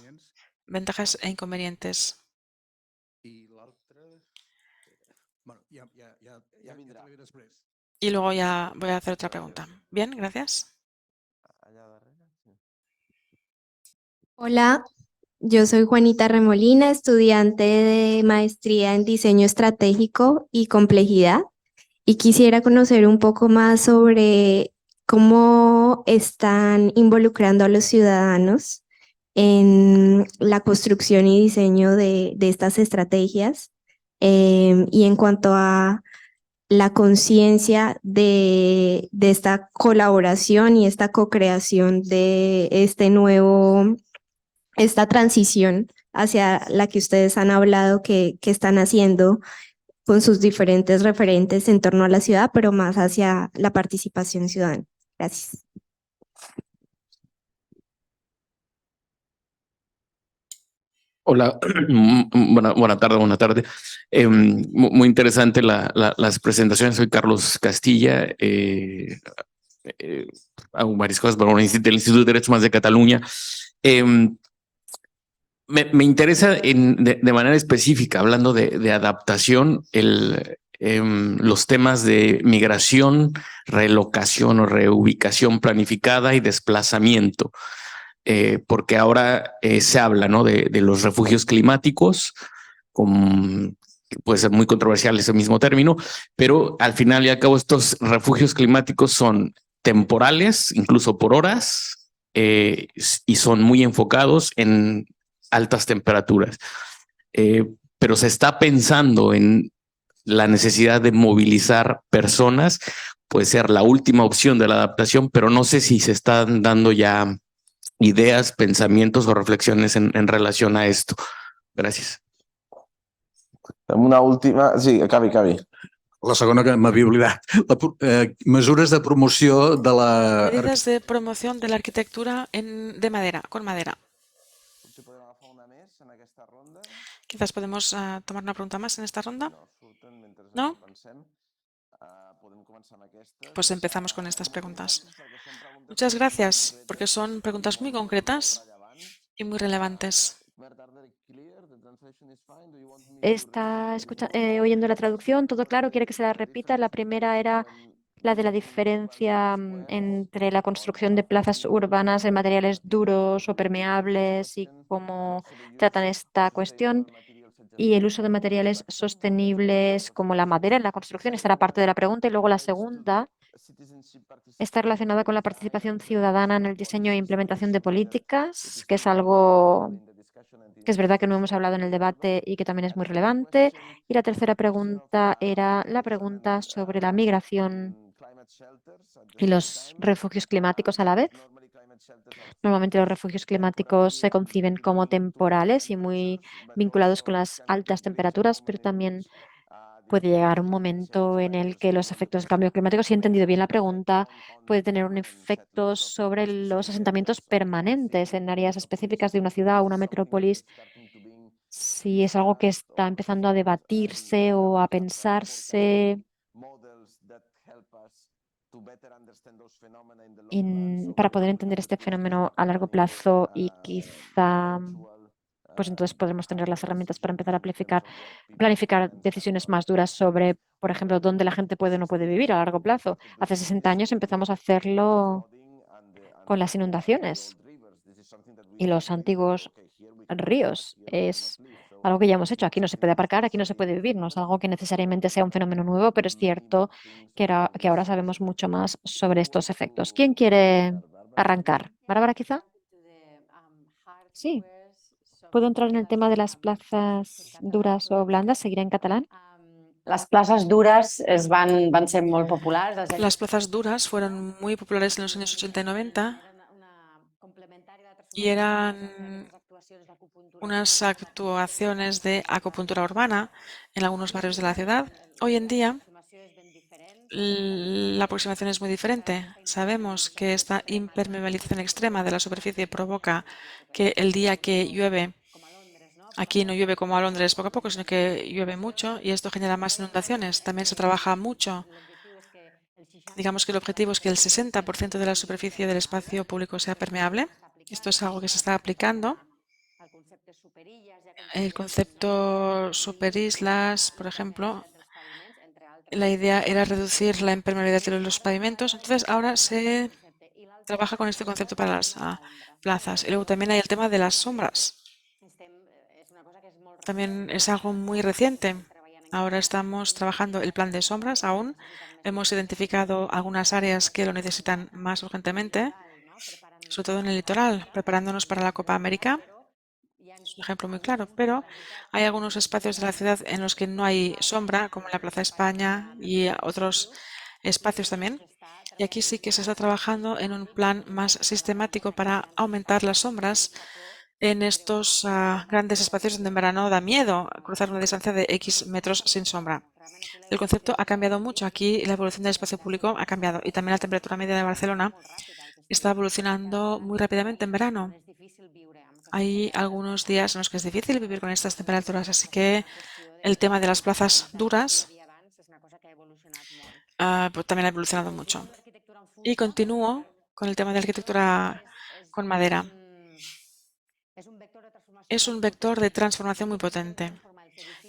Ventajas e inconvenientes. Y luego ya voy a hacer otra pregunta. Bien, gracias. Hola, yo soy Juanita Remolina, estudiante de maestría en diseño estratégico y complejidad, y quisiera conocer un poco más sobre cómo están involucrando a los ciudadanos en la construcción y diseño de estas estrategias, y en cuanto a la conciencia de esta colaboración y esta co-creación de esta transición hacia la que ustedes han hablado que están haciendo con sus diferentes referentes en torno a la ciudad, pero más hacia la participación ciudadana. Gracias. Hola, buena tarde. Muy interesante las presentaciones. Soy Carlos Castilla. Hago varias cosas para del Instituto de Derechos Humanos de Cataluña. Me interesa de manera específica, hablando de adaptación, los temas de migración, relocación o reubicación planificada y desplazamiento. Porque ahora se habla, ¿no?, de los refugios climáticos, que puede ser muy controversial ese mismo término, pero al final y al cabo estos refugios climáticos son temporales, incluso por horas, y son muy enfocados en altas temperaturas. Pero se está pensando en la necesidad de movilizar personas, puede ser la última opción de la adaptación, pero no sé si se están dando ya ideas, pensamientos o reflexiones en relación a esto. Gracias. Una última... Sí, acabi. La segona que m'havia oblidat. Mesures de promoció de la... Medidas de promoción de la arquitectura de madera, con madera. Quizás podemos tomar una pregunta más en esta ronda. ¿No? Pues empezamos con estas preguntas. Muchas gracias, porque son preguntas muy concretas y muy relevantes. ¿Está oyendo la traducción? ¿Todo claro? ¿Quiere que se la repita? La primera era la de la diferencia entre la construcción de plazas urbanas en materiales duros o permeables y cómo tratan esta cuestión. Y el uso de materiales sostenibles como la madera en la construcción. Esta era parte de la pregunta. Y luego la segunda está relacionada con la participación ciudadana en el diseño e implementación de políticas, que es algo que es verdad que no hemos hablado en el debate y que también es muy relevante. Y la tercera pregunta era la pregunta sobre la migración y los refugios climáticos a la vez. Normalmente los refugios climáticos se conciben como temporales y muy vinculados con las altas temperaturas, pero también puede llegar un momento en el que los efectos del cambio climático, si he entendido bien la pregunta, puede tener un efecto sobre los asentamientos permanentes en áreas específicas de una ciudad o una metrópolis. Si es algo que está empezando a debatirse o a pensarse para poder entender este fenómeno a largo plazo y quizá, pues entonces podremos tener las herramientas para empezar a planificar decisiones más duras sobre, por ejemplo, dónde la gente puede o no puede vivir a largo plazo. Hace 60 años empezamos a hacerlo con las inundaciones y los antiguos ríos. Es algo que ya hemos hecho. Aquí no se puede aparcar, aquí no se puede vivir. No es algo que necesariamente sea un fenómeno nuevo, pero es cierto que ahora sabemos mucho más sobre estos efectos. ¿Quién quiere arrancar? ¿Bárbara, quizá? Sí. ¿Puedo entrar en el tema de las plazas duras o blandas? ¿Seguiré en catalán? Les places dures van ser molt populars. Las plazas duras fueron muy populares en los años 80 y 90 y eran unas actuaciones de acupuntura urbana en algunos barrios de la ciudad. Hoy en día la aproximación es muy diferente. Sabemos que esta impermeabilización extrema de la superficie provoca que el día que llueve, aquí no llueve como a Londres poco a poco, sino que llueve mucho y esto genera más inundaciones. También se trabaja mucho. Digamos que el objetivo es que el 60% de la superficie del espacio público sea permeable. Esto es algo que se está aplicando. El concepto superislas, por ejemplo, la idea era reducir la impermeabilidad de los pavimentos. Entonces ahora se trabaja con este concepto para las plazas. Y luego también hay el tema de las sombras. También es algo muy reciente. Ahora estamos trabajando el plan de sombras aún. Hemos identificado algunas áreas que lo necesitan más urgentemente, sobre todo en el litoral, preparándonos para la Copa América. Es un ejemplo muy claro, pero hay algunos espacios de la ciudad en los que no hay sombra, como en la Plaza España y otros espacios también. Y aquí sí que se está trabajando en un plan más sistemático para aumentar las sombras en estos grandes espacios donde en verano da miedo cruzar una distancia de X metros sin sombra. El concepto ha cambiado mucho. Aquí la evolución del espacio público ha cambiado y también la temperatura media de Barcelona está evolucionando muy rápidamente en verano. Hay algunos días en los que es difícil vivir con estas temperaturas, así que el tema de las plazas duras pues también ha evolucionado mucho. Y continúo con el tema de arquitectura con madera. Es un vector de transformación muy potente.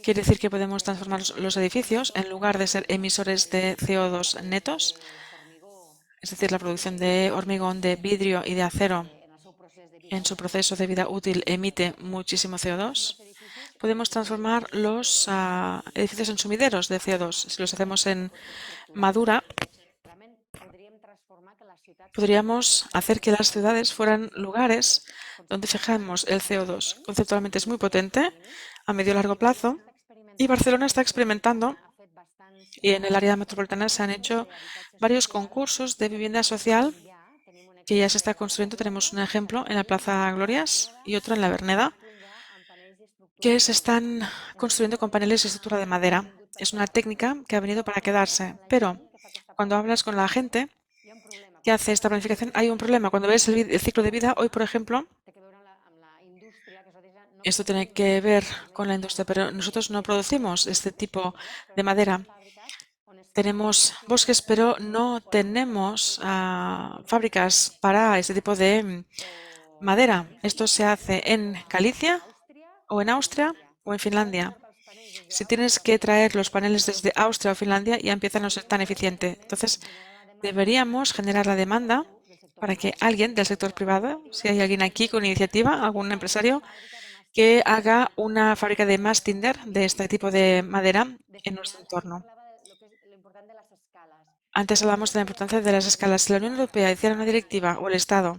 Quiere decir que podemos transformar los edificios en lugar de ser emisores de CO2 netos, es decir, la producción de hormigón, de vidrio y de acero en su proceso de vida útil emite muchísimo CO2. Podemos transformar los edificios en sumideros de CO2. Si los hacemos en madura, podríamos hacer que las ciudades fueran lugares donde fijamos el CO2. Conceptualmente es muy potente a medio y largo plazo y Barcelona está experimentando y en el área metropolitana se han hecho varios concursos de vivienda social que ya se está construyendo. Tenemos un ejemplo en la Plaza Glorias y otro en la Verneda, que se están construyendo con paneles y estructura de madera. Es una técnica que ha venido para quedarse, pero cuando hablas con la gente que hace esta planificación, hay un problema. Cuando ves el ciclo de vida, hoy, por ejemplo, esto tiene que ver con la industria, pero nosotros no producimos este tipo de madera. Tenemos bosques, pero no tenemos fábricas para este tipo de madera. Esto se hace en Galicia o en Austria o en Finlandia. Si tienes que traer los paneles desde Austria o Finlandia, ya empieza a no ser tan eficiente. Entonces, deberíamos generar la demanda para que alguien del sector privado, si hay alguien aquí con iniciativa, algún empresario, que haga una fábrica de mast timber de este tipo de madera en nuestro entorno. Antes hablamos de la importancia de las escalas. Si la Unión Europea hiciera una directiva o el Estado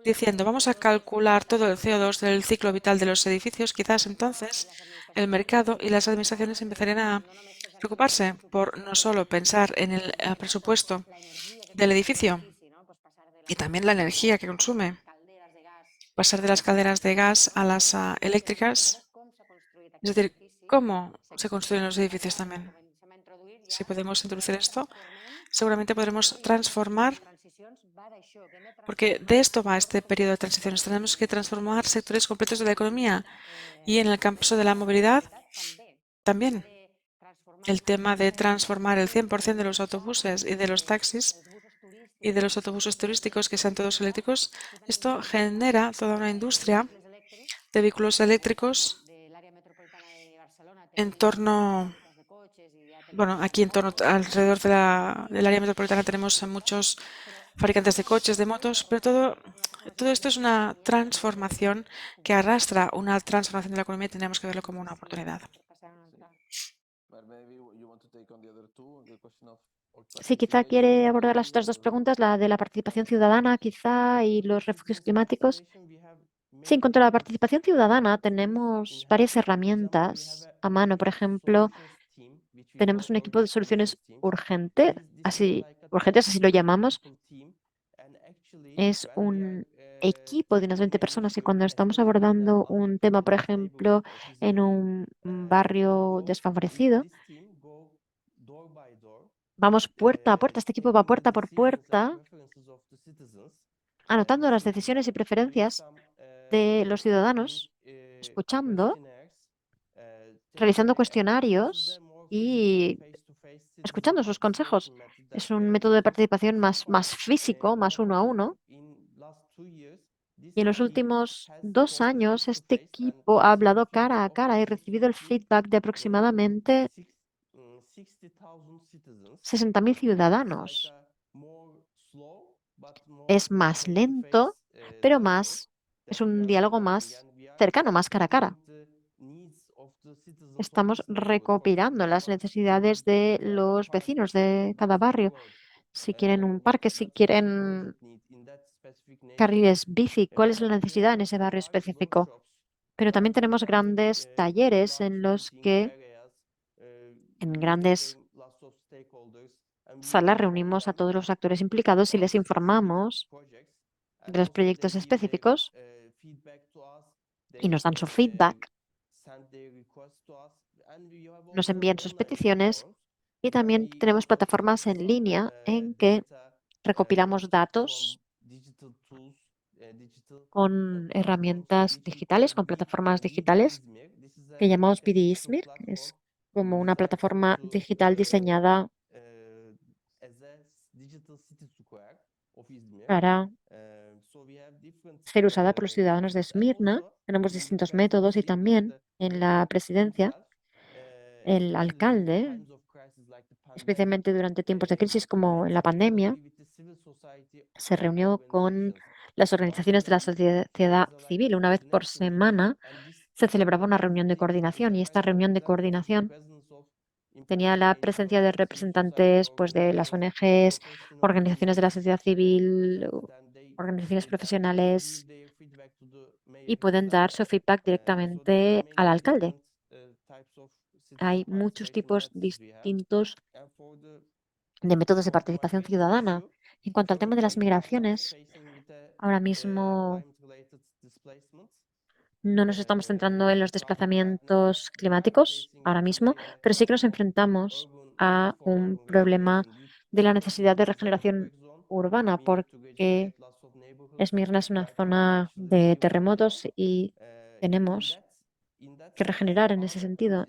diciendo vamos a calcular todo el CO2 del ciclo vital de los edificios, quizás entonces el mercado y las administraciones empezarían a preocuparse por no solo pensar en el presupuesto del edificio, y también la energía que consume. Pasar de las calderas de gas a las eléctricas, es decir, cómo se construyen los edificios también. Si podemos introducir esto, seguramente podremos transformar, porque de esto va este periodo de transiciones. Tenemos que transformar sectores completos de la economía y en el campo de la movilidad también. El tema de transformar el 100% de los autobuses y de los taxis y de los autobuses turísticos que sean todos eléctricos, esto genera toda una industria de vehículos eléctricos en torno, bueno, aquí en torno, alrededor del área metropolitana tenemos muchos fabricantes de coches, de motos, pero todo esto es una transformación que arrastra una transformación de la economía y tenemos que verlo como una oportunidad. Sí, quizá quiere abordar las otras dos preguntas, la de la participación ciudadana, quizá, y los refugios climáticos. Sí, en cuanto a la participación ciudadana, tenemos varias herramientas a mano. Por ejemplo, tenemos un equipo de soluciones urgentes, así lo llamamos. Es un equipo de unas 20 personas y cuando estamos abordando un tema, por ejemplo, en un barrio desfavorecido, vamos puerta a puerta. Este equipo va puerta por puerta, anotando las decisiones y preferencias de los ciudadanos, escuchando, realizando cuestionarios y escuchando sus consejos. Es un método de participación más físico, más uno a uno. Y en los últimos 2 años, este equipo ha hablado cara a cara y recibido el feedback de aproximadamente 60.000 ciudadanos. Es más lento, pero es un diálogo más cercano, más cara a cara. Estamos recopilando las necesidades de los vecinos de cada barrio. Si quieren un parque, si quieren carriles bici, cuál es la necesidad en ese barrio específico. Pero también tenemos grandes talleres en los que en grandes salas reunimos a todos los actores implicados y les informamos de los proyectos específicos y nos dan su feedback, nos envían sus peticiones y también tenemos plataformas en línea en que recopilamos datos con herramientas digitales, con plataformas digitales que llamamos BD Izmir, que es como una plataforma digital diseñada para ser usada por los ciudadanos de Esmirna. Tenemos distintos métodos y también en la presidencia el alcalde, especialmente durante tiempos de crisis como en la pandemia, se reunió con las organizaciones de la sociedad civil. Una vez por semana se celebraba una reunión de coordinación y esta reunión de coordinación tenía la presencia de representantes pues, de las ONGs, organizaciones de la sociedad civil, organizaciones profesionales y pueden dar su feedback directamente al alcalde. Hay muchos tipos distintos de métodos de participación ciudadana. En cuanto al tema de las migraciones, ahora mismo no nos estamos centrando en los desplazamientos climáticos, ahora mismo, pero sí que nos enfrentamos a un problema de la necesidad de regeneración urbana, porque Esmirna es una zona de terremotos y tenemos que regenerar en ese sentido.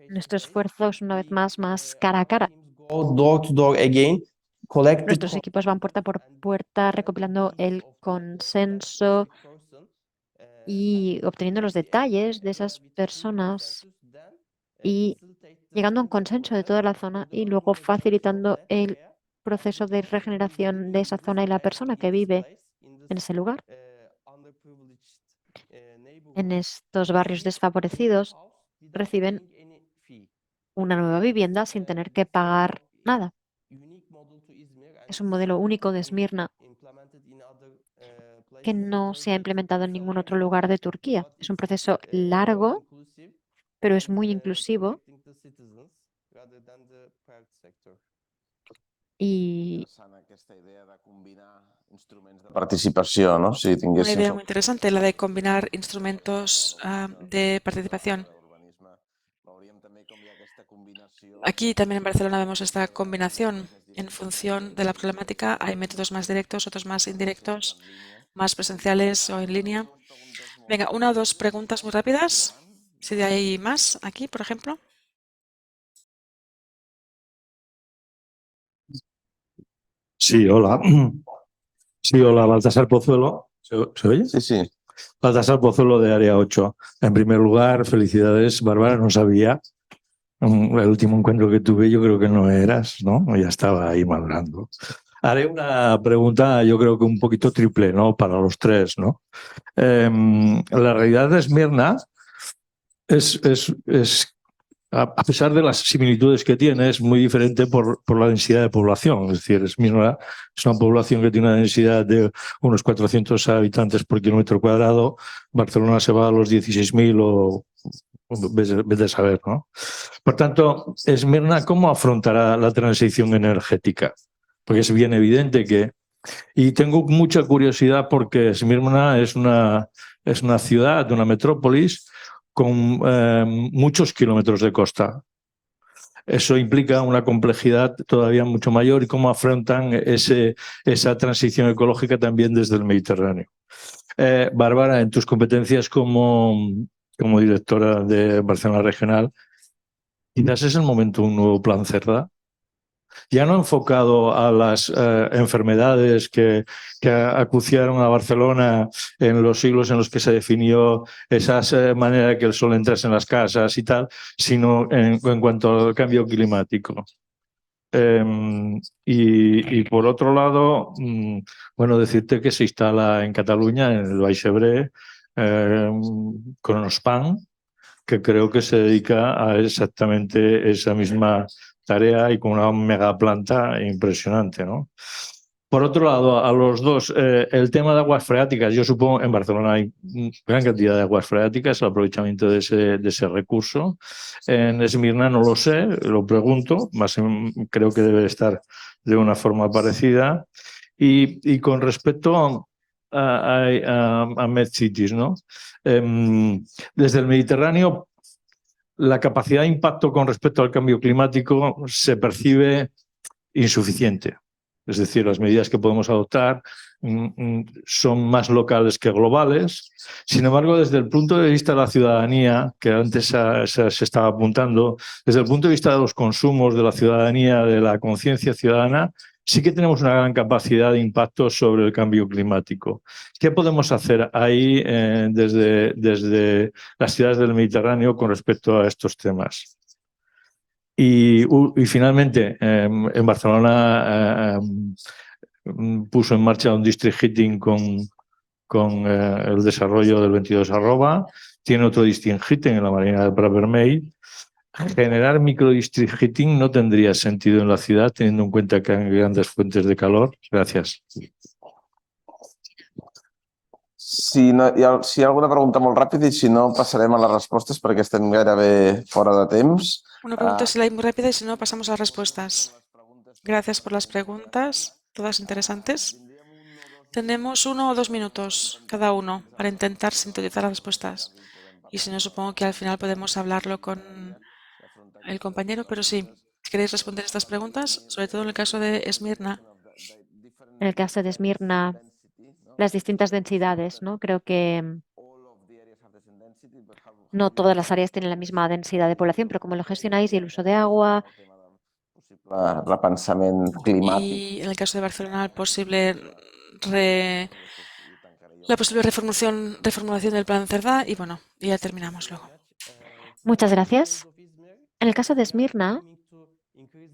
Nuestro esfuerzo es una vez más cara a cara. Door to door again, collect the Nuestros equipos van puerta por puerta recopilando el consenso y obteniendo los detalles de esas personas y llegando a un consenso de toda la zona y luego facilitando el proceso de regeneración de esa zona y la persona que vive en ese lugar. En estos barrios desfavorecidos reciben una nueva vivienda sin tener que pagar nada. Es un modelo único de Esmirna que no se ha implementado en ningún otro lugar de Turquía. Es un proceso largo, pero es muy inclusivo Y Participació, no? Si Una tinguéssim... idea muy interesante, la de combinar instrumentos de participación. Aquí también en Barcelona vemos esta combinación. En función de la problemática hay métodos más directos, otros más indirectos, más presenciales o en línea. Venga, una o dos preguntas muy rápidas. Si hay más aquí, por ejemplo. Sí, hola. Sí, hola, Baltasar Pozuelo. ¿Se oye? Sí, sí. Baltasar Pozuelo de Área 8. En primer lugar, felicidades, Bárbara, no sabía. El último encuentro que tuve yo creo que no eras, ¿no? Ya estaba ahí madurando. Haré una pregunta, yo creo que un poquito triple, ¿no? Para los tres, ¿no? La realidad de Esmirna es a pesar de las similitudes que tiene, es muy diferente por la densidad de población. Es decir, Esmirna es una población que tiene una densidad de unos 400 habitantes por kilómetro cuadrado. Barcelona se va a los 16.000 o vete a saber, ¿no? Por tanto, Esmirna, ¿cómo afrontará la transición energética? Porque es bien evidente que... Y tengo mucha curiosidad porque Esmirna es una ciudad, una metrópolis con muchos kilómetros de costa. Eso implica una complejidad todavía mucho mayor y cómo afrontan esa transición ecológica también desde el Mediterráneo. Bárbara, en tus competencias como directora de Barcelona Regional, quizás es el momento de un nuevo plan CERDA, ya no enfocado a las enfermedades que acuciaron a Barcelona en los siglos en los que se definió esa manera de que el sol entrase en las casas y tal, sino en cuanto al cambio climático. Y por otro lado, bueno, decirte que se instala en Cataluña, en el Baix Ebre, Cronospan, que creo que se dedica a exactamente esa misma tarea y con una mega planta impresionante, ¿no? Por otro lado, a los dos, el tema de aguas freáticas, yo supongo en Barcelona hay gran cantidad de aguas freáticas, el aprovechamiento de ese recurso. En Esmirna no lo sé, lo pregunto, más creo que debe estar de una forma parecida. Y con respecto a MedCities, ¿no? Desde el Mediterráneo, la capacidad de impacto con respecto al cambio climático se percibe insuficiente. Es decir, las medidas que podemos adoptar son más locales que globales. Sin embargo, desde el punto de vista de la ciudadanía, que antes se estaba apuntando, desde el punto de vista de los consumos, de la ciudadanía, de la conciencia ciudadana, sí que tenemos una gran capacidad de impacto sobre el cambio climático. ¿Qué podemos hacer ahí desde las ciudades del Mediterráneo con respecto a estos temas? Y finalmente, en Barcelona puso en marcha un district heating con el desarrollo del 22 arroba. Tiene otro district heating en la Marina del Prat Vermell. Generar microdistrict heating no tendría sentido en la ciudad, teniendo en cuenta que hay grandes fuentes de calor. Gracias. Si hi ha alguna pregunta molt ràpida i si no passarem a les respostes perquè estem gairebé fora de temps. Una pregunta es la muy rápida y si no pasamos a las respuestas. Gracias por las preguntas, todas interesantes. Tenemos 1 o 2 minutos cada uno para intentar sintetizar las respuestas. Y si no, supongo que al final podemos hablarlo con el compañero, pero sí, ¿queréis responder estas preguntas? Sobre todo en el caso de Esmirna. en el caso de Esmirna, las distintas densidades, ¿no? Creo que no todas las áreas tienen la misma densidad de población, pero cómo lo gestionáis y el uso de agua. Repensament climàtic. Y en el caso de Barcelona, la posible reformulación del plan CERDA. Y bueno, ya terminamos luego. Muchas gracias. En el caso de Esmirna,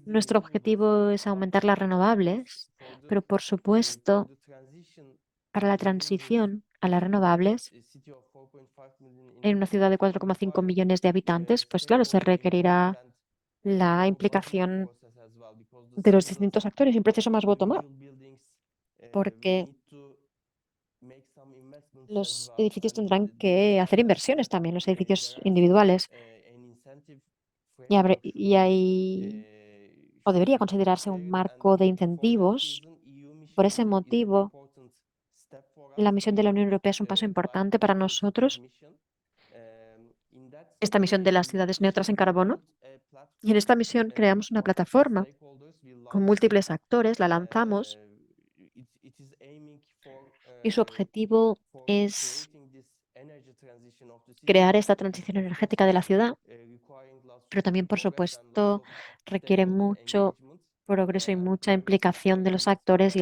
nuestro objetivo es aumentar las renovables, pero por supuesto, para la transición a las renovables, en una ciudad de 4,5 millones de habitantes, pues claro, se requerirá la implicación de los distintos actores y un proceso más bottom-up, porque los edificios tendrán que hacer inversiones también, los edificios individuales. Y hay o debería considerarse un marco de incentivos. Por ese motivo, la misión de la Unión Europea es un paso importante para nosotros, esta misión de las ciudades neutras en carbono. Y en esta misión creamos una plataforma con múltiples actores, la lanzamos y su objetivo es crear esta transición energética de la ciudad, pero también, por supuesto, requiere mucho progreso y mucha implicación de los actores y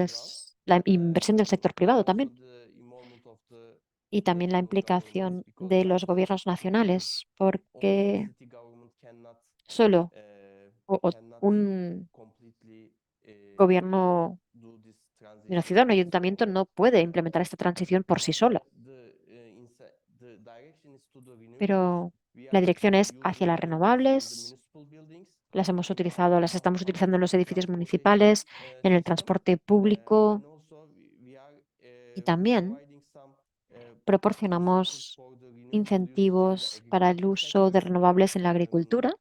la inversión del sector privado también. Y también la implicación de los gobiernos nacionales, porque solo un gobierno de una ciudad, un ayuntamiento, no puede implementar esta transición por sí sola. Pero la dirección es hacia las renovables. Las estamos utilizando en los edificios municipales, en el transporte público y también proporcionamos incentivos para el uso de renovables en la agricultura,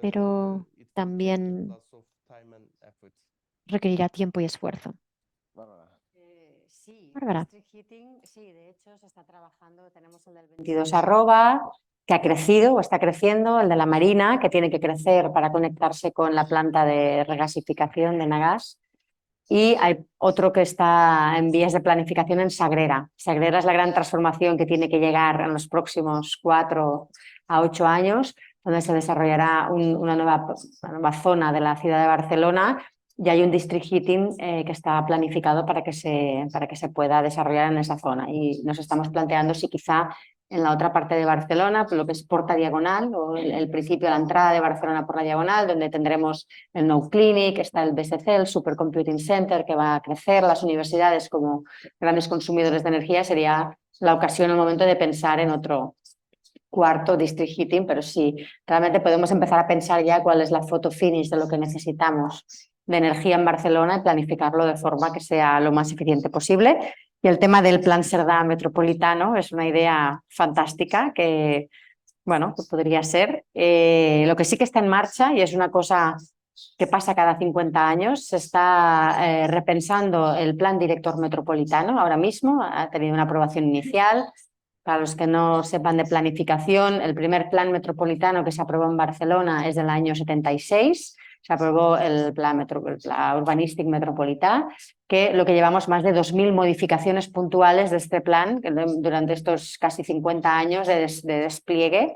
pero también requerirá tiempo y esfuerzo. Sí, Bárbara. district heating, sí, de hecho se está trabajando, tenemos el del 22 arroba, que ha crecido o está creciendo, el de la Marina, que tiene que crecer para conectarse con la planta de regasificación de Nagas, y hay otro que está en vías de planificación en Sagrera. Sagrera es la gran transformación que tiene que llegar en los próximos 4 a 8 años, donde se desarrollará una nueva zona de la ciudad de Barcelona. Y hay un district heating que está planificado para que se pueda desarrollar en esa zona. Y nos estamos planteando si quizá en la otra parte de Barcelona, lo que es Porta Diagonal, o el principio de la entrada de Barcelona por la Diagonal, donde tendremos el Nou Clinic, está el BSC, el Supercomputing Center, que va a crecer, las universidades como grandes consumidores de energía, sería la ocasión, el momento de pensar en otro cuarto district heating, pero sí, realmente podemos empezar a pensar ya cuál es la foto finish de lo que necesitamos de energía en Barcelona y planificarlo de forma que sea lo más eficiente posible. Y el tema del Plan Cerdà metropolitano es una idea fantástica que, bueno, que podría ser. Lo que sí que está en marcha, y es una cosa que pasa cada 50 años, se está repensando el Plan Director Metropolitano ahora mismo, ha tenido una aprobación inicial. Para los que no sepan de planificación, el primer plan metropolitano que se aprobó en Barcelona es del año 76. Se aprobó el Pla Urbanístic Metropolità, que lo que llevamos más de 2.000 modificaciones puntuales de este plan durante estos casi 50 años de despliegue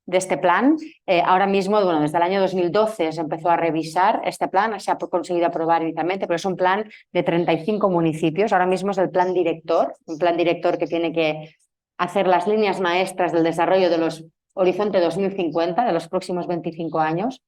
de este plan. Ahora mismo, bueno, desde el año 2012 se empezó a revisar este plan, se ha conseguido aprobar inicialmente, pero es un plan de 35 municipios. Ahora mismo es el plan director, un plan director que tiene que hacer las líneas maestras del desarrollo de los Horizonte 2050, de los próximos 25 años.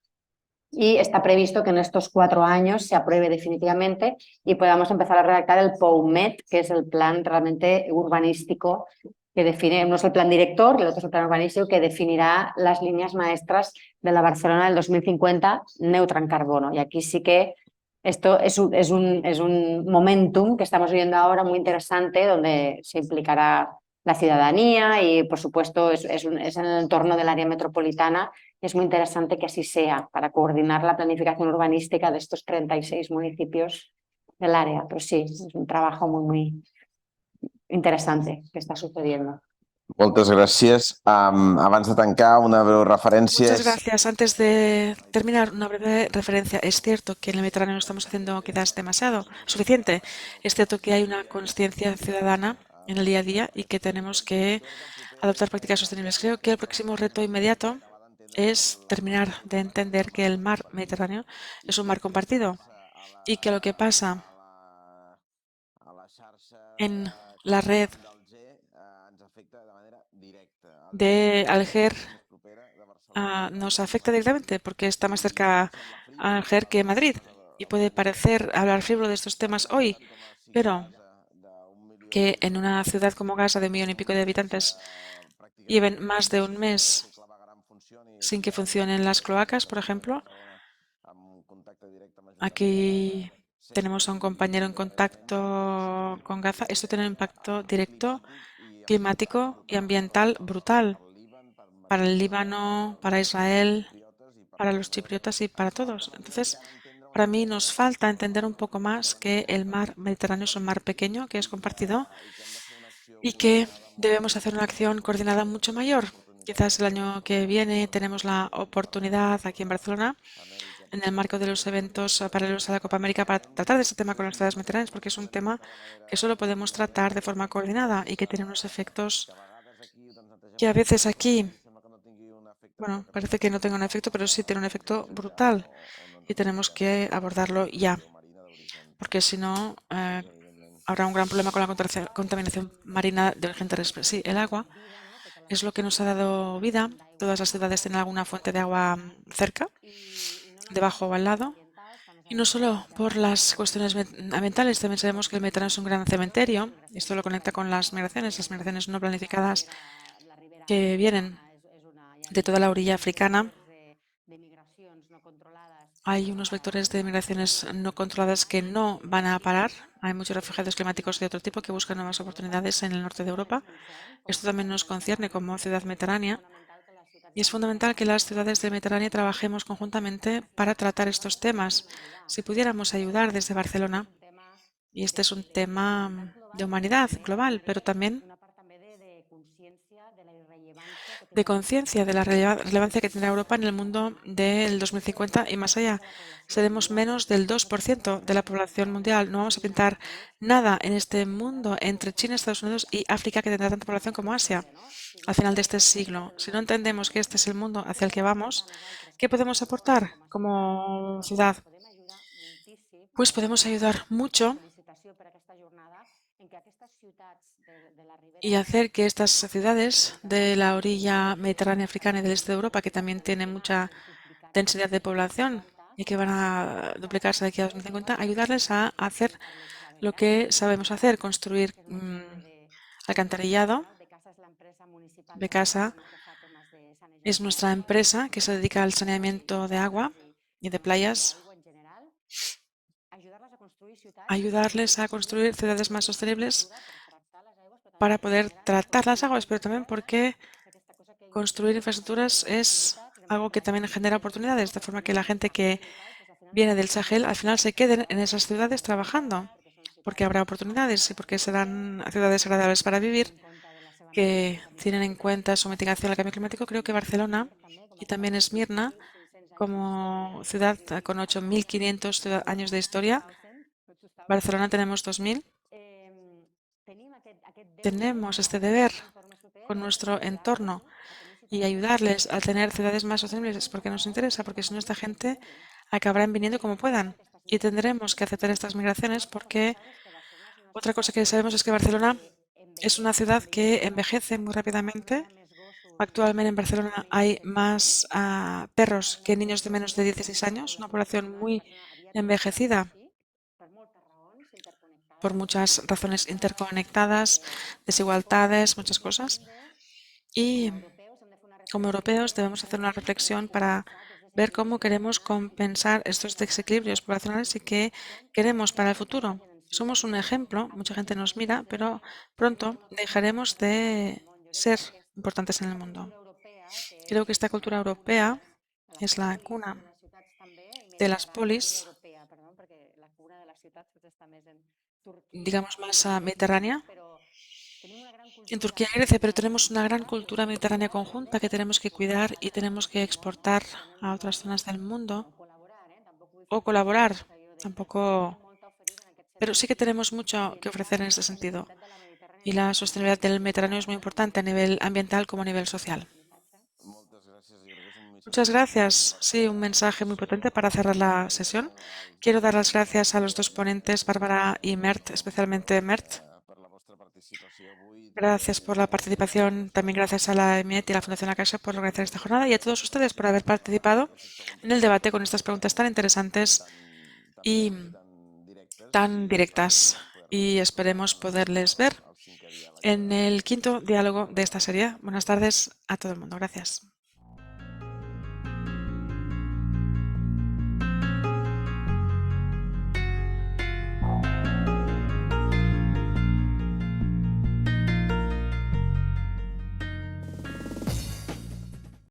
Y está previsto que en estos 4 años se apruebe definitivamente y podamos empezar a redactar el POUMET, que es el plan realmente urbanístico que define, uno es el plan director y el otro es el plan urbanístico que definirá las líneas maestras de la Barcelona del 2050 neutra en carbono. Y aquí sí que esto es un momentum que estamos viviendo ahora muy interesante, donde se implicará la ciudadanía y, por supuesto, es en el entorno del área metropolitana. Es muy interesante que así sea, para coordinar la planificación urbanística de estos 36 municipios del área. Pero sí, es un trabajo muy interessante que està sucediendo. Moltes gràcies. Abans de tancar, una breu referència. Muchas gracias. Antes de terminar, una breve referencia. Es cierto que en el Mediterráneo no estamos haciendo quizás demasiado, suficiente. Es cierto que hay una conciencia ciudadana en el día a día y que tenemos que adoptar prácticas sostenibles. Creo que el próximo reto inmediato es terminar de entender que el mar Mediterráneo es un mar compartido y que lo que pasa en la red de Alger nos afecta directamente porque está más cerca a Alger que Madrid y puede parecer hablar frívolo de estos temas hoy, pero que en una ciudad como Gaza de 1,5 millones de habitantes lleven más de un mes sin que funcionen las cloacas, por ejemplo. Aquí tenemos a un compañero en contacto con Gaza. Esto tiene un impacto directo, climático y ambiental brutal para el Líbano, para Israel para los chipriotas y para todos. Entonces, para mí nos falta entender un poco más que el mar Mediterráneo es un mar pequeño, que es compartido y que debemos hacer una acción coordinada mucho mayor. Quizás el año que viene tenemos la oportunidad aquí en Barcelona, en el marco de los eventos paralelos a la Copa América, para tratar de este tema con las ciudades mediterráneas, porque es un tema que solo podemos tratar de forma coordinada y que tiene unos efectos que a veces aquí, bueno, parece que no tenga un efecto, pero sí tiene un efecto brutal y tenemos que abordarlo ya, porque si no, habrá un gran problema con la contaminación marina de origen terrestre. Sí, el agua es lo que nos ha dado vida. Todas las ciudades tienen alguna fuente de agua cerca, debajo o al lado. Y no solo por las cuestiones ambientales, también sabemos que el Mediterráneo es un gran cementerio. Esto lo conecta con las migraciones no planificadas que vienen de toda la orilla africana. Hay unos vectores de migraciones no controladas que no van a parar. Hay muchos refugiados climáticos de otro tipo que buscan nuevas oportunidades en el norte de Europa. Esto también nos concierne como ciudad mediterránea. Y es fundamental que las ciudades del Mediterráneo trabajemos conjuntamente para tratar estos temas. Si pudiéramos ayudar desde Barcelona, y este es un tema de humanidad global, pero también de conciencia de la relevancia que tendrá Europa en el mundo del 2050 y más allá. Seremos menos del 2% de la población mundial. No vamos a pintar nada en este mundo entre China, Estados Unidos y África, que tendrá tanta población como Asia al final de este siglo. Si no entendemos que este es el mundo hacia el que vamos, ¿qué podemos aportar como ciudad? Pues podemos ayudar mucho y hacer que estas ciudades de la orilla mediterránea africana y del este de Europa, que también tienen mucha densidad de población y que van a duplicarse de aquí a 2050, ayudarles a hacer lo que sabemos hacer, construir alcantarillado. Becasa es nuestra empresa que se dedica al saneamiento de agua y de playas. Ayudarles a construir ciudades más sostenibles para poder tratar las aguas, pero también porque construir infraestructuras es algo que también genera oportunidades, de forma que la gente que viene del Sahel al final se queden en esas ciudades trabajando, porque habrá oportunidades y porque serán ciudades agradables para vivir, que tienen en cuenta su mitigación al cambio climático. Creo que Barcelona y también Esmirna, como ciudad con 8.500 años de historia, Barcelona tenemos 2.000. Tenemos este deber con nuestro entorno y ayudarles a tener ciudades más sostenibles porque nos interesa, porque si no esta gente acabarán viniendo como puedan y tendremos que aceptar estas migraciones porque otra cosa que sabemos es que Barcelona es una ciudad que envejece muy rápidamente. Actualmente en Barcelona hay más perros que niños de menos de 16 años, una población muy envejecida por muchas razones interconectadas, desigualdades, muchas cosas. Y como europeos debemos hacer una reflexión para ver cómo queremos compensar estos desequilibrios poblacionales y qué queremos para el futuro. Somos un ejemplo, mucha gente nos mira, pero pronto dejaremos de ser importantes en el mundo. Creo que esta cultura europea es la cuna de las polis, digamos más mediterránea, en Turquía y Grecia, pero tenemos una gran cultura mediterránea conjunta que tenemos que cuidar y tenemos que exportar a otras zonas del mundo o colaborar, tampoco, pero sí que tenemos mucho que ofrecer en este sentido. Y la sostenibilidad del Mediterráneo es muy importante a nivel ambiental como a nivel social. Muchas gracias. Sí, un mensaje muy potente para cerrar la sesión. Quiero dar las gracias a los dos ponentes, Bárbara y Mert, especialmente Mert. Gracias por la participación. También gracias a la EMIET y a la Fundación La Caixa por organizar esta jornada y a todos ustedes por haber participado en el debate con estas preguntas tan interesantes y tan directas. Y esperemos poderles ver en el quinto diálogo de esta serie. Buenas tardes a todo el mundo. Gracias.